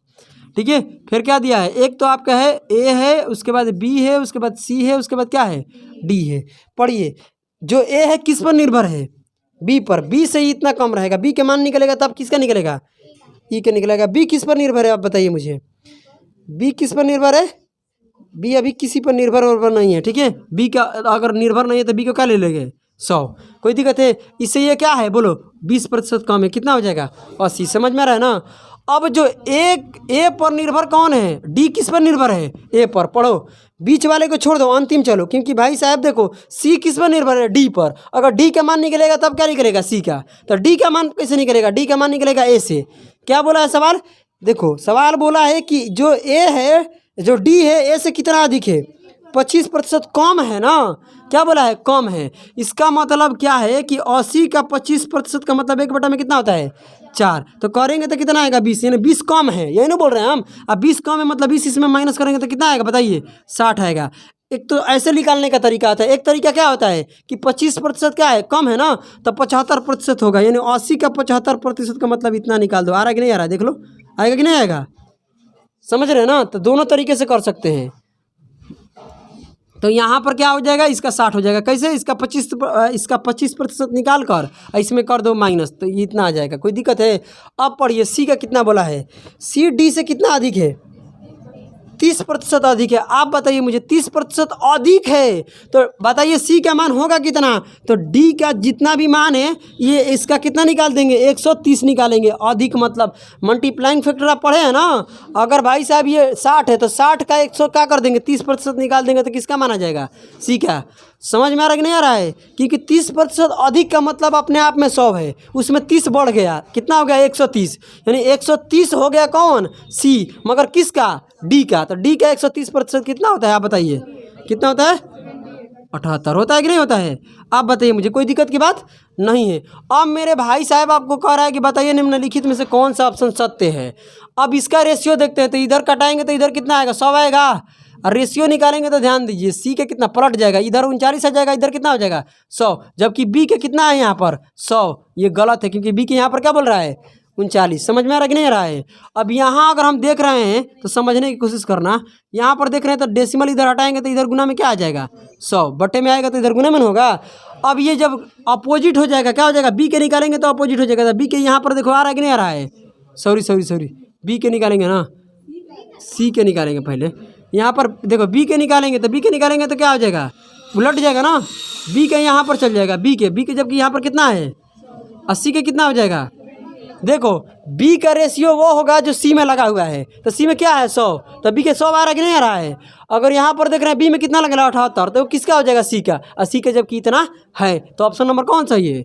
ठीक है, फिर क्या दिया है, एक तो आपका है ए है, उसके बाद बी है, उसके बाद सी है, उसके बाद क्या है डी है। पढ़िए, जो ए है किस पर निर्भर है बी पर, बी से ही इतना कम रहेगा, बी के मान निकलेगा तब किसका निकलेगा ई का निकलेगा। बी किस पर निर्भर है आप बताइए मुझे, बी किस पर निर्भर है, बी अभी किसी पर निर्भर नहीं है। ठीक है, बी का अगर निर्भर नहीं है तो बी को क्या ले लेंगे 100, कोई दिक्कत है, इससे ये क्या है बोलो 20% कम है, कितना हो जाएगा 80, समझ में आ रहा है ना। अब जो ए पर निर्भर कौन है, डी किस पर निर्भर है ए पर, पढ़ो बीच वाले को छोड़ दो, अंतिम चलो, क्योंकि भाई साहब देखो सी किस पर निर्भर है डी पर, अगर डी का मान निकलेगा तब क्या निकलेगा सी का, तो डी का मान कैसे निकलेगा, डी का मान निकलेगा ए से। क्या बोला है सवाल, देखो सवाल बोला है कि जो ए है जो डी है ए से कितना अधिक है 25% कम है ना, क्या बोला है कम है, इसका मतलब क्या है कि 80 का 25% का मतलब 1 बटा में कितना होता है 4, तो करेंगे तो कितना आएगा 20, यानी 20 कम है, यही ना बोल रहे हैं हम। अब 20 कम है मतलब 20 इसमें माइनस करेंगे तो कितना आएगा बताइए 60 आएगा। एक तो ऐसे निकालने का तरीका आता है, एक तरीका क्या होता है कि 25% क्या है कम है ना, तो 75% होगा, यानी 80 का 75% का मतलब इतना निकाल दो। आ रहा है कि नहीं आ रहा है, देख लो आएगा कि नहीं आएगा, समझ रहे हैं ना। तो दोनों तरीके से कर सकते हैं, तो यहाँ पर क्या हो जाएगा इसका 60 हो जाएगा, कैसे इसका 25% निकाल कर इसमें कर दो माइनस, तो ये इतना आ जाएगा, कोई दिक्कत है। अब पढ़िए सी का कितना बोला है, सी डी से कितना अधिक है 30% अधिक है। आप बताइए मुझे 30% अधिक है तो बताइए सी का मान होगा कितना, तो डी का जितना भी मान है ये इसका कितना निकाल देंगे 130 निकालेंगे, अधिक मतलब मल्टीप्लाइंग फैक्टर आप पढ़े हैं ना। अगर भाई साहब ये 60 है तो 60 का 100 क्या कर देंगे 30% निकाल देंगे तो किसका माना जाएगा सी का। समझ में आ रहा है कि नहीं आ रहा है, क्योंकि 30% अधिक का मतलब अपने आप में 100 है, उसमें 30 बढ़ गया, कितना हो गया 130, यानी 130 हो गया कौन सी, मगर किसका डी का, तो डी का 130% कितना होता है आप बताइए, कितना होता है 78 होता है कि नहीं होता है, आप बताइए मुझे, कोई दिक्कत की बात नहीं है। अब मेरे भाई साहब आपको कह रहा है कि बताइए निम्नलिखित में से कौन सा ऑप्शन सत्य है। अब इसका रेशियो देखते हैं, तो इधर कटाएंगे तो इधर कितना आएगा 100 आएगा, और रेशियो निकालेंगे तो ध्यान दीजिए सी के कितना पलट जाएगा, इधर 39 आ जाएगा, इधर कितना हो जाएगा 100, जबकि बी के कितना है यहाँ पर 100। ये गलत है क्योंकि बी के यहाँ पर क्या बोल रहा है 39। समझ में आ रहा कि नहीं आ रहा है। अब यहाँ अगर हम देख रहे हैं तो समझने की कोशिश करना, यहाँ पर देख रहे हैं तो डेसिमल इधर हटाएंगे तो इधर गुना में क्या आ जाएगा 100, बटे में आएगा तो इधर गुना में होगा। अब ये जब अपोजिट हो जाएगा क्या हो जाएगा, बी के निकालेंगे तो अपोजिट हो जाएगा। तो बी के यहाँ पर देखो आ रहा है कि नहीं आ रहा है, सॉरी बी के निकालेंगे ना, सी के निकालेंगे पहले। यहाँ पर देखो बी के निकालेंगे तो क्या हो जाएगा, उलट जाएगा ना, बी के यहाँ पर चल जाएगा बी के जबकि यहाँ पर कितना है 80 के कितना हो जाएगा। देखो बी का रेशियो वो होगा जो सी में लगा हुआ है, तो सी में क्या है 100, तो बी के 100 आ रहा है कि नहीं आ रहा है। अगर यहाँ पर देख रहे हैं बी में कितना लग रहा है 78, तो किसका हो जाएगा सी का, 80 का जबकि इतना है। तो ऑप्शन नंबर कौन सा है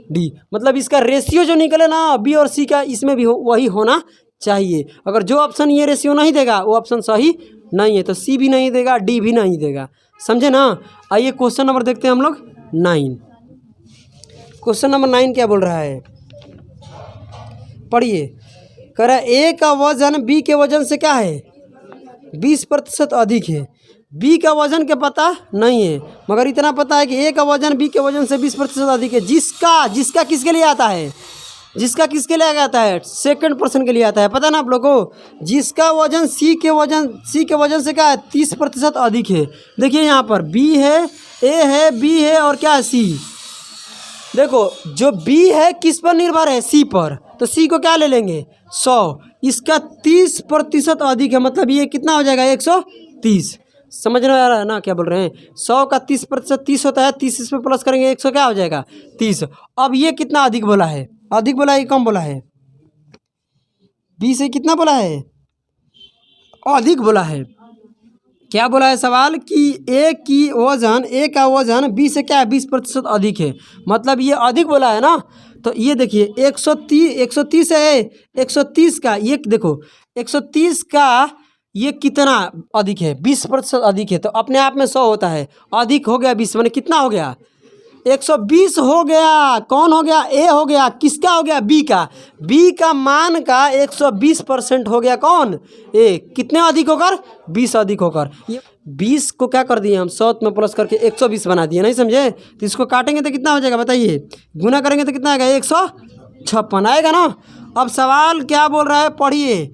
डी। मतलब इसका रेशियो जो निकले ना बी और सी का, इसमें भी वही होना चाहिए। अगर जो ऑप्शन ये रेशियो नहीं देगा वो ऑप्शन सही नहीं है, तो सी भी नहीं देगा, डी भी नहीं देगा, समझे ना। आइए क्वेश्चन नंबर देखते हैं हम लोग 9। क्वेश्चन नंबर 9 क्या बोल रहा है, पढ़िए। कह रहा है ए का वजन बी के वजन से क्या है 20% अधिक है। बी का वजन क्या पता नहीं है, मगर इतना पता है कि ए का वजन बी के वजन से 20% अधिक है। जिसका किसके लिए आता है, जिसका किसके लिए आता है, सेकंड पर्सन के लिए आता है, पता ना आप लोगों को। जिसका वजन सी के वजन से क्या है 30% अधिक है। देखिए यहाँ पर बी है, ए है, बी है और क्या है सी। देखो जो बी है किस पर निर्भर है, सी पर, तो सी को क्या ले लेंगे 100, इसका 30% अधिक है, मतलब ये कितना हो जाएगा 130। समझ में आ रहा है ना क्या बोल रहे हैं। 100 का 30% 30 होता है, 30 इसमें प्लस करेंगे 100 क्या हो जाएगा 30। अब ये कितना अधिक बोला है, अधिक बोला है कम बोला है, बी से कितना बोला है अधिक बोला है। क्या बोला है सवाल कि ए का वजन बी से क्या है 20% अधिक है, मतलब ये अधिक बोला है ना। तो ये देखिए 130 है, 130 का ये देखो 130 का ये कितना अधिक है 20% अधिक है, तो अपने आप में 100 होता है, अधिक हो गया 20 माने कितना हो गया 120 हो गया। कौन हो गया, ए हो गया, किसका हो गया बी का मान का 120% हो गया कौन ए, कितने अधिक होकर 20 अधिक होकर। ये 20 को क्या कर दिए हम 100 में प्लस करके 120 बना दिए, नहीं समझे। तो इसको काटेंगे तो कितना हो जाएगा बताइए, गुना करेंगे तो कितना आएगा 156 आएगा ना। अब सवाल क्या बोल रहा है, पढ़िए।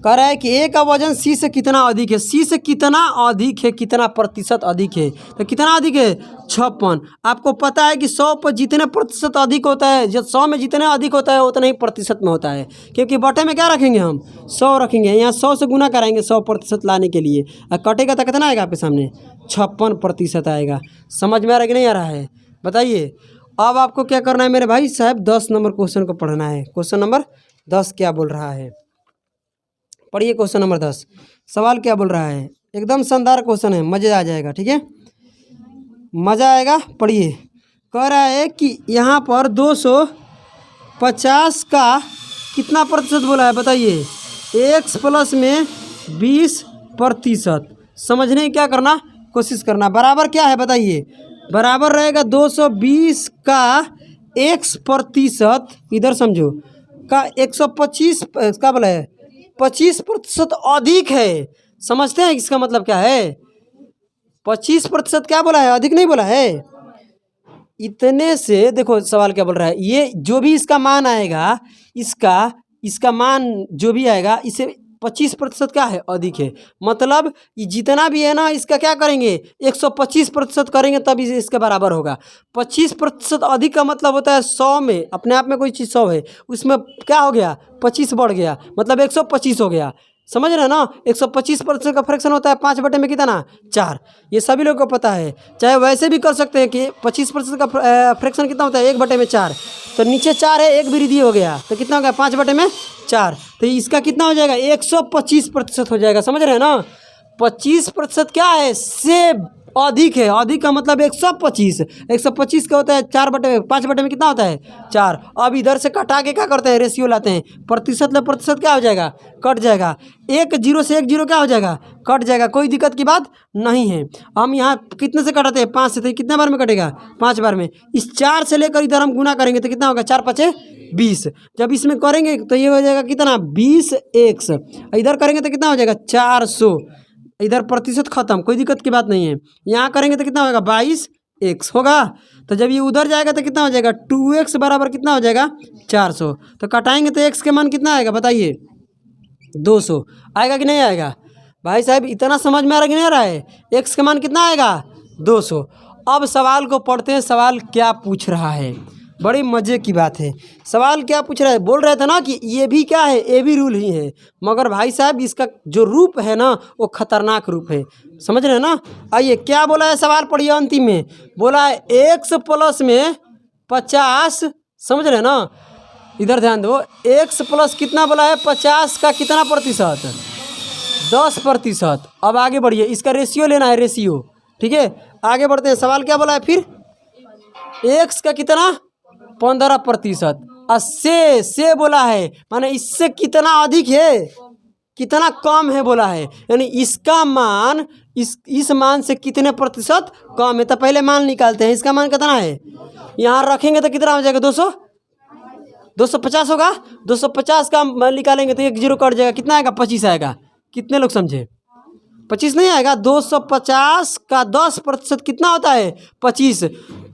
कह रहा है कि ए का वजन सी से कितना अधिक है, सी से कितना अधिक है, कितना प्रतिशत अधिक है, तो कितना अधिक है 56। आपको पता है कि 100 पर जितने प्रतिशत अधिक होता है, जब 100 में जितने अधिक होता है उतना ही प्रतिशत में होता है, क्योंकि बटे में क्या रखेंगे हम 100 रखेंगे, यहाँ 100 से गुना कराएंगे 100% लाने के लिए, और कटेगा तो कितना आएगा आपके सामने 56% आएगा। समझ में आ रहा है कि नहीं आ रहा है बताइए। अब आपको क्या करना है मेरे भाई साहब, 10 नंबर क्वेश्चन को पढ़ना है। क्वेश्चन नंबर 10 क्या बोल रहा है, पढ़िए। क्वेश्चन नंबर 10 सवाल क्या बोल रहा है, एकदम शानदार क्वेश्चन है, मज़े आ जाएगा, ठीक है मज़ा आएगा। पढ़िए। कह रहा है कि यहाँ पर 250 का कितना प्रतिशत बोला है बताइए, x प्लस में 20%। समझने की क्या करना कोशिश करना, बराबर क्या है बताइए, बराबर रहेगा 220 का x%, इधर समझो का 125 का बोला है 25% अधिक है। समझते हैं इसका मतलब क्या है, 25% क्या बोला है अधिक नहीं बोला है। इतने से देखो सवाल क्या बोल रहा है, ये जो भी इसका मान आएगा, इसका मान जो भी आएगा इसे 25% क्या है अधिक है, मतलब ये जितना भी है ना इसका क्या करेंगे 125% करेंगे तब इसके बराबर होगा। 25% अधिक का मतलब होता है 100 में, अपने आप में कोई चीज़ 100 है, उसमें क्या हो गया 25 बढ़ गया, मतलब 125 हो गया। समझ रहे हैं ना, 125% का फ्रैक्शन होता है 5 बटे में कितना 4, ये सभी लोगों को पता है। चाहे वैसे भी कर सकते हैं कि 25% का फ्रैक्शन कितना होता है 1 बटे में 4, तो नीचे 4 है, 1 वृद्धि हो गया तो कितना हो गया 5 बटे में 4, तो इसका कितना हो जाएगा 125% हो जाएगा। समझ रहे हैं ना, 25% क्या है से अधिक है, अधिक का मतलब 125 का होता है 5 बटे में कितना होता है 4। अब इधर से कटा के क्या करते हैं रेशियो लाते हैं, प्रतिशत ले प्रतिशत क्या हो जाएगा कट जाएगा, 1 0 से 1 0 क्या हो जाएगा कट जाएगा, कोई दिक्कत की बात नहीं है। हम यहाँ कितने से कटाते हैं 5 से, तो कितने बार में कटेगा 5 बार में। इस 4 से लेकर इधर हम गुना करेंगे तो कितना होगा 4 5 20। जब इसमें करेंगे तो ये हो जाएगा कितना 20x, इधर करेंगे तो कितना हो जाएगा 400, इधर प्रतिशत खत्म, कोई दिक्कत की बात नहीं है। यहाँ करेंगे तो कितना होगा 22x होगा। तो जब ये उधर जाएगा तो कितना हो जाएगा 2x बराबर कितना हो जाएगा 400। तो कटाएंगे तो x के मान कितना आएगा बताइए 200 आएगा कि नहीं आएगा भाई साहब? इतना समझ में आ रहा कि नहीं आ रहा है? x का मान कितना आएगा 200। अब सवाल को पढ़ते हैं, सवाल क्या पूछ रहा है, बड़ी मज़े की बात है। सवाल क्या पूछ रहा है, बोल रहे थे ना कि ये भी क्या है, ए भी रूल ही है, मगर भाई साहब इसका जो रूप है ना वो खतरनाक रूप है, समझ रहे हैं ना। आइए क्या बोला है सवाल पढ़िए, अंतिम में बोला है x प्लस में 50, समझ रहे हैं ना, इधर ध्यान दो, x प्लस कितना बोला है 50 का कितना प्रतिशत 10%। अब आगे बढ़िए, इसका रेशियो लेना है, रेशियो, ठीक है। आगे बढ़ते हैं, सवाल क्या बोला है फिर, x का कितना 15%, और से बोला है माने इससे कितना अधिक है कितना कम है बोला है, यानी इसका मान इस मान से कितने प्रतिशत कम है। तो पहले मान निकालते हैं, इसका मान कितना है, यहाँ रखेंगे तो कितना हो जाएगा 250 होगा। 250 का मान निकालेंगे तो 1 0 कट जाएगा, कितना आएगा 25 आएगा। कितने लोग समझे, 25 नहीं आएगा। 250 का 10% कितना होता है 25,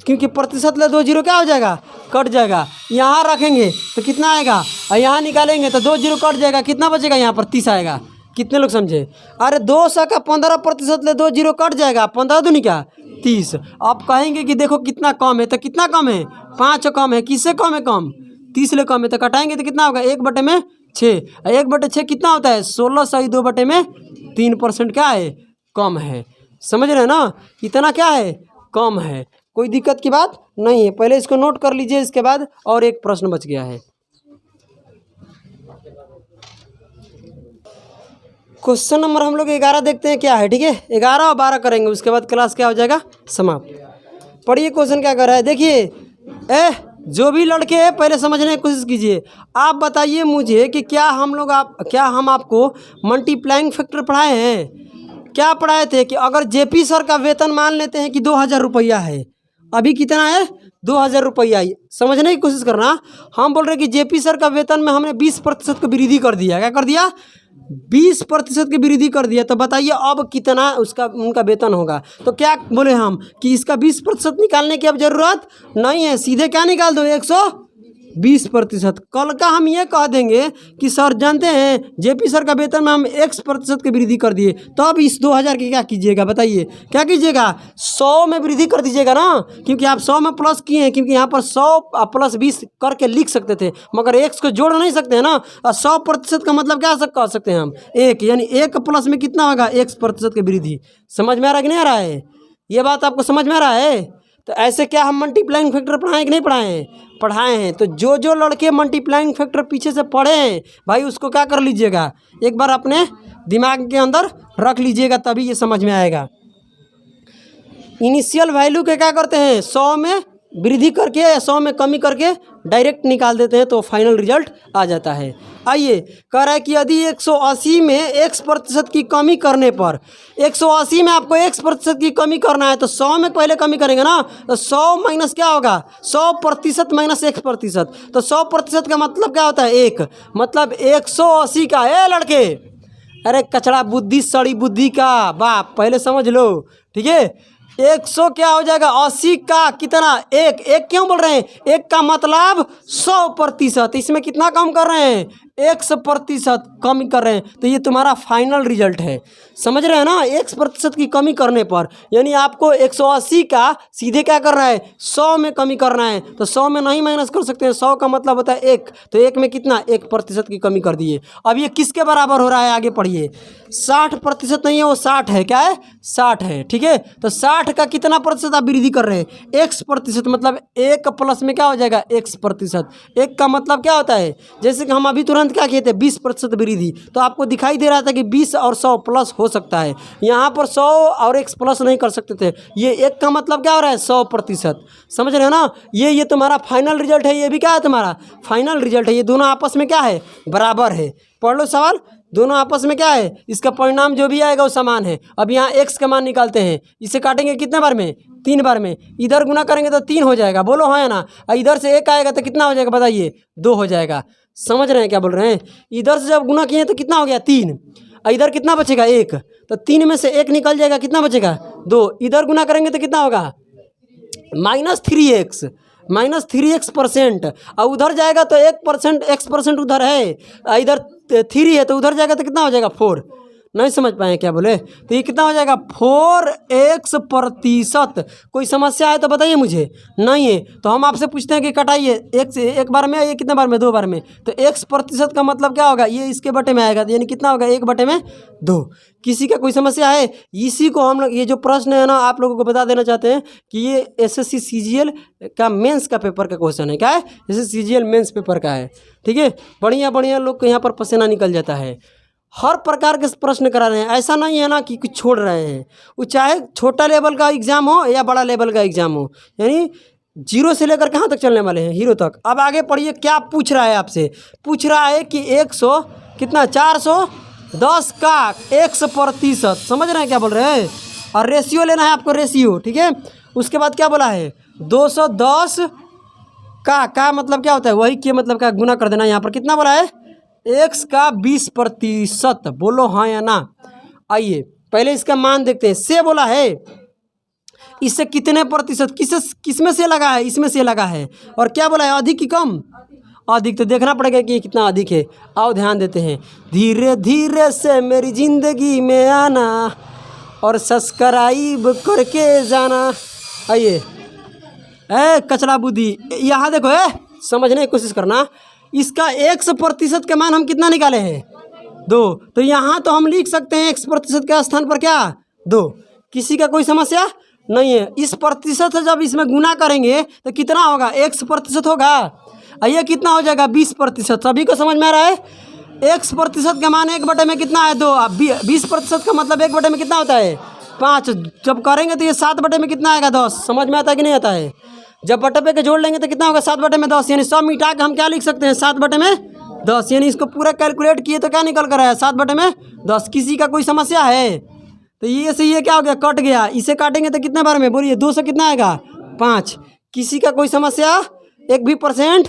क्योंकि प्रतिशत ले 2 0 क्या हो जाएगा कट जाएगा। यहाँ रखेंगे तो कितना आएगा, और यहाँ निकालेंगे तो 2 0 कट जाएगा, कितना बचेगा यहाँ पर 30 आएगा। कितने लोग समझे? अरे 200 का 15% ले 2 0 कट जाएगा, 15 दूनी क्या 30। आप कहेंगे कि देखो कितना कम है, तो कितना कम है 5 कम है, किससे कम है कम 30 ले कम है। तो कटाएंगे तो कितना होगा 1/6, 1/6 कितना होता है 16 सही 2/3% क्या है कम है, समझ रहे हैं ना। इतना क्या है कम है, कोई दिक्कत की बात नहीं है। पहले इसको नोट कर लीजिए, इसके बाद और एक प्रश्न बच गया है। क्वेश्चन नंबर हम लोग 11 देखते हैं क्या है, ठीक है। 11 और 12 करेंगे, उसके बाद क्लास क्या हो जाएगा समाप्त। पढ़िए क्वेश्चन क्या कर रहा है, देखिए जो भी लड़के हैं पहले समझने की कोशिश कीजिए। आप बताइए मुझे कि क्या हम आपको मल्टीप्लाइंग फैक्टर पढ़ाए हैं, क्या पढ़ाए थे कि अगर जेपी सर का वेतन मान लेते हैं कि 2000 रुपया है, अभी कितना है 2000 रुपया, समझने की कोशिश करना। हम बोल रहे हैं कि जेपी सर का वेतन में हमने 20% की वृद्धि कर दिया, क्या कर दिया 20% की वृद्धि कर दिया। तो बताइए अब कितना उनका वेतन होगा। तो क्या बोले हम कि इसका 20% निकालने की अब ज़रूरत नहीं है, सीधे क्या निकाल दो 120%। कल का हम ये कह देंगे कि सर जानते हैं जेपी सर का वेतन में हम X% की वृद्धि कर दिए, तो अब इस 2000 की क्या कीजिएगा बताइए, क्या कीजिएगा 100 में वृद्धि कर दीजिएगा ना, क्योंकि आप 100 में प्लस किए हैं, क्योंकि यहाँ पर 100 + 20 करके लिख सकते थे, मगर X को जोड़ नहीं सकते हैं ना। 100% का मतलब क्या कह सकते हैं हम 1, यानी 1 प्लस में कितना होगा X% की वृद्धि। समझ में आ रहा है कि नहीं आ रहा है, ये बात आपको समझ में आ रहा है। तो ऐसे क्या हम मल्टीप्लाइंग फैक्टर पढ़ाएं कि नहीं पढ़ाए हैं, पढ़ाए हैं। तो जो लड़के मल्टीप्लाइंग फैक्टर पीछे से पढ़े हैं भाई उसको क्या कर लीजिएगा एक बार अपने दिमाग के अंदर रख लीजिएगा, तभी ये समझ में आएगा। इनिशियल वैल्यू के क्या करते हैं 100 में वृद्धि करके या 100 में कमी करके डायरेक्ट निकाल देते हैं, तो फाइनल रिजल्ट आ जाता है। आइए कह रहा है कि यदि 180 में X% की कमी करने पर, 180 में आपको X% की कमी करना है तो 100 में पहले कमी करेंगे ना, तो 100 माइनस क्या होगा 100% माइनस X%। तो 100% का मतलब क्या होता है 1, मतलब 180 का लड़के, अरे कचड़ा बुद्धि सड़ी बुद्धि का बाप, पहले समझ लो, ठीक है। 100 क्या हो जाएगा 80 का कितना 1 क्यों बोल रहे हैं, 1 का मतलब 100%, इसमें कितना कम कर रहे हैं 1% कमी कर रहे हैं, तो ये तुम्हारा फाइनल रिजल्ट है। समझ रहे हैं ना, 1% की कमी करने पर, यानी आपको 180 का सीधे क्या करना है 100 में कमी करना है, तो 100 में नहीं माइनस कर सकते हैं, 100 का मतलब होता है 1, तो 1 में कितना 1% की कमी कर दिए। अब ये किसके बराबर हो रहा है आगे पढ़िए, 60% नहीं है वो 60 है, क्या है 60 है, ठीक है। तो 60 का कितना प्रतिशत आप वृद्धि कर रहे हैं X%, मतलब 1 प्लस में क्या हो जाएगा X%। 1 का मतलब क्या होता है, जैसे कि हम अभी तुरंत क्या किए थे 20% वृद्धि, तो आपको दिखाई दे रहा था कि 20 और 100 प्लस हो सकता है, यहाँ पर 100 और X प्लस नहीं कर सकते थे। ये 1 का मतलब क्या हो रहा है 100%, समझ रहे हो ना। ये तुम्हारा फाइनल रिजल्ट है, ये भी क्या है तुम्हारा फाइनल रिजल्ट है। ये दोनों आपस में क्या है बराबर है, पढ़ लो सवाल, दोनों आपस में क्या है, इसका परिणाम जो भी आएगा वो समान है। अब यहाँ X का मान निकालते हैं, इसे काटेंगे कितने बार में 3 बार में, इधर गुना करेंगे तो 3 हो जाएगा, बोलो हाँ या ना। और इधर से 1 आएगा तो कितना हो जाएगा बताइए, 2 हो जाएगा। समझ रहे हैं क्या बोल रहे हैं? इधर से जब गुना किए तो कितना हो गया 3, और इधर कितना बचेगा 1, तो 3 में से 1 निकल जाएगा, कितना बचेगा 2। इधर गुना करेंगे तो कितना होगा -3x, -3x%, और उधर जाएगा तो 1% x% उधर है, इधर 3 है तो उधर जाएगा तो कितना हो जाएगा 4। नहीं समझ पाए क्या बोले? तो ये कितना हो जाएगा 4x%। कोई समस्या है तो बताइए मुझे, नहीं है तो हम आपसे पूछते हैं कि कटाइए, एक बार में, ये कितने बार में, 2 बार में, तो x% का मतलब क्या होगा, ये इसके बटे में आएगा, तो यानी कितना होगा 1/2। किसी का कोई समस्या है? इसी को हम लोग, ये जो प्रश्न है ना, आप लोगों को बता देना चाहते हैं कि ये SSC CGL का मेंस का पेपर का क्वेश्चन है। क्या है? SSC CGL मेंस पेपर का है। ठीक है, बढ़िया बढ़िया लोग को यहाँ पर पसीना निकल जाता है। हर प्रकार के प्रश्न करा रहे हैं, ऐसा नहीं है ना कि कुछ छोड़ रहे हैं। वो चाहे छोटा लेवल का एग्जाम हो या बड़ा लेवल का एग्जाम हो, यानी 0 से लेकर कहाँ तक चलने वाले हैं, हीरो तक। अब आगे पढ़िए, क्या पूछ रहा है आपसे? पूछ रहा है कि 410 का x%। समझ रहे हैं क्या बोल रहे हैं? और रेशियो लेना है आपको, रेशियो। ठीक है, उसके बाद क्या बोला है 210 का मतलब क्या होता है, वही के मतलब का गुना कर देना। यहाँ पर कितना बोला है, x का 20%। बोलो हाँ या ना। आइए पहले इसका मान देखते हैं। से बोला है, इससे कितने प्रतिशत, किसमें से लगा है, इसमें से लगा है। और क्या बोला है, अधिक की कम, अधिक। तो देखना पड़ेगा कि कितना अधिक है। आओ ध्यान देते हैं। धीरे धीरे से मेरी जिंदगी में आना और सब्सक्राइब करके जाना। आइए कचरा बुद्धि, यहाँ देखो, समझने की कोशिश करना। इसका 1% के मान हम कितना निकाले हैं, 2। तो यहाँ तो हम लिख सकते हैं 1% के स्थान पर क्या, 2। किसी का कोई समस्या नहीं है। इस प्रतिशत से जब इसमें गुना करेंगे तो कितना होगा, 1% होगा। ये कितना हो जाएगा, 20%। सभी को समझ में आ रहा है? 1% का मान 1/में कितना है, 2। 20% का मतलब 1/में कितना होता है, 5। जब करेंगे तो ये 7/में में कितना आएगा, 10। समझ में आता है कि नहीं आता है? जब बटे पे के जोड़ लेंगे तो कितना होगा, 7/में 10। यानी सब मिटा के हम क्या लिख सकते हैं, 7/में 10। यानी इसको पूरा कैलकुलेट किए तो क्या निकल कर आया, 7/में 10। किसी का कोई समस्या है? तो ये से ये क्या हो गया, कट गया। इसे काटेंगे तो कितने बार में, बोलिए 2 से कितना आएगा, 5। किसी का कोई समस्या 1%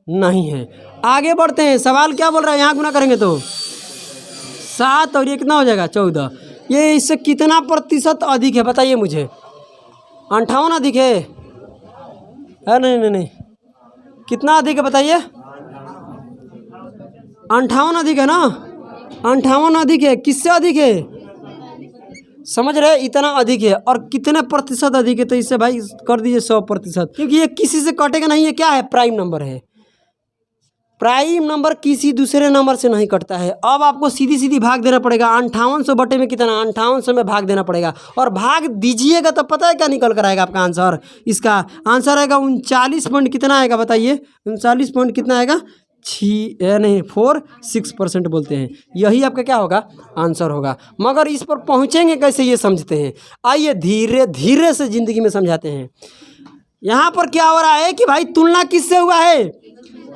नहीं है। आगे बढ़ते हैं। सवाल क्या बोल रहा है, यहाँ गुना करेंगे तो 7 और ये कितना हो जाएगा, 14। ये इससे कितना प्रतिशत अधिक है बताइए मुझे? 58 अधिक है? नहीं, कितना अधिक है बताइए? 58 अधिक है ना, 58 अधिक है। किससे अधिक है, समझ रहे? इतना अधिक है। और कितने प्रतिशत अधिक है, तो इससे भाई कर दीजिए 100%, क्योंकि ये किसी से कटेगा नहीं। ये क्या है, प्राइम नंबर है। प्राइम नंबर किसी दूसरे नंबर से नहीं कटता है। अब आपको सीधी सीधी भाग देना पड़ेगा। 5800 बटे में कितना, 5800 में भाग देना पड़ेगा। और भाग दीजिएगा तो पता है क्या निकल कर आएगा आपका आंसर? इसका आंसर आएगा 39 पॉइंट कितना आएगा बताइए? 39 पॉइंट कितना आएगा, 4-6% बोलते हैं। यही आपका क्या होगा, आंसर होगा। मगर इस पर पहुँचेंगे कैसे, ये समझते हैं। आइए धीरे धीरे से ज़िंदगी में समझाते हैं। यहाँ पर क्या हो रहा है कि भाई तुलना किससे हुआ है,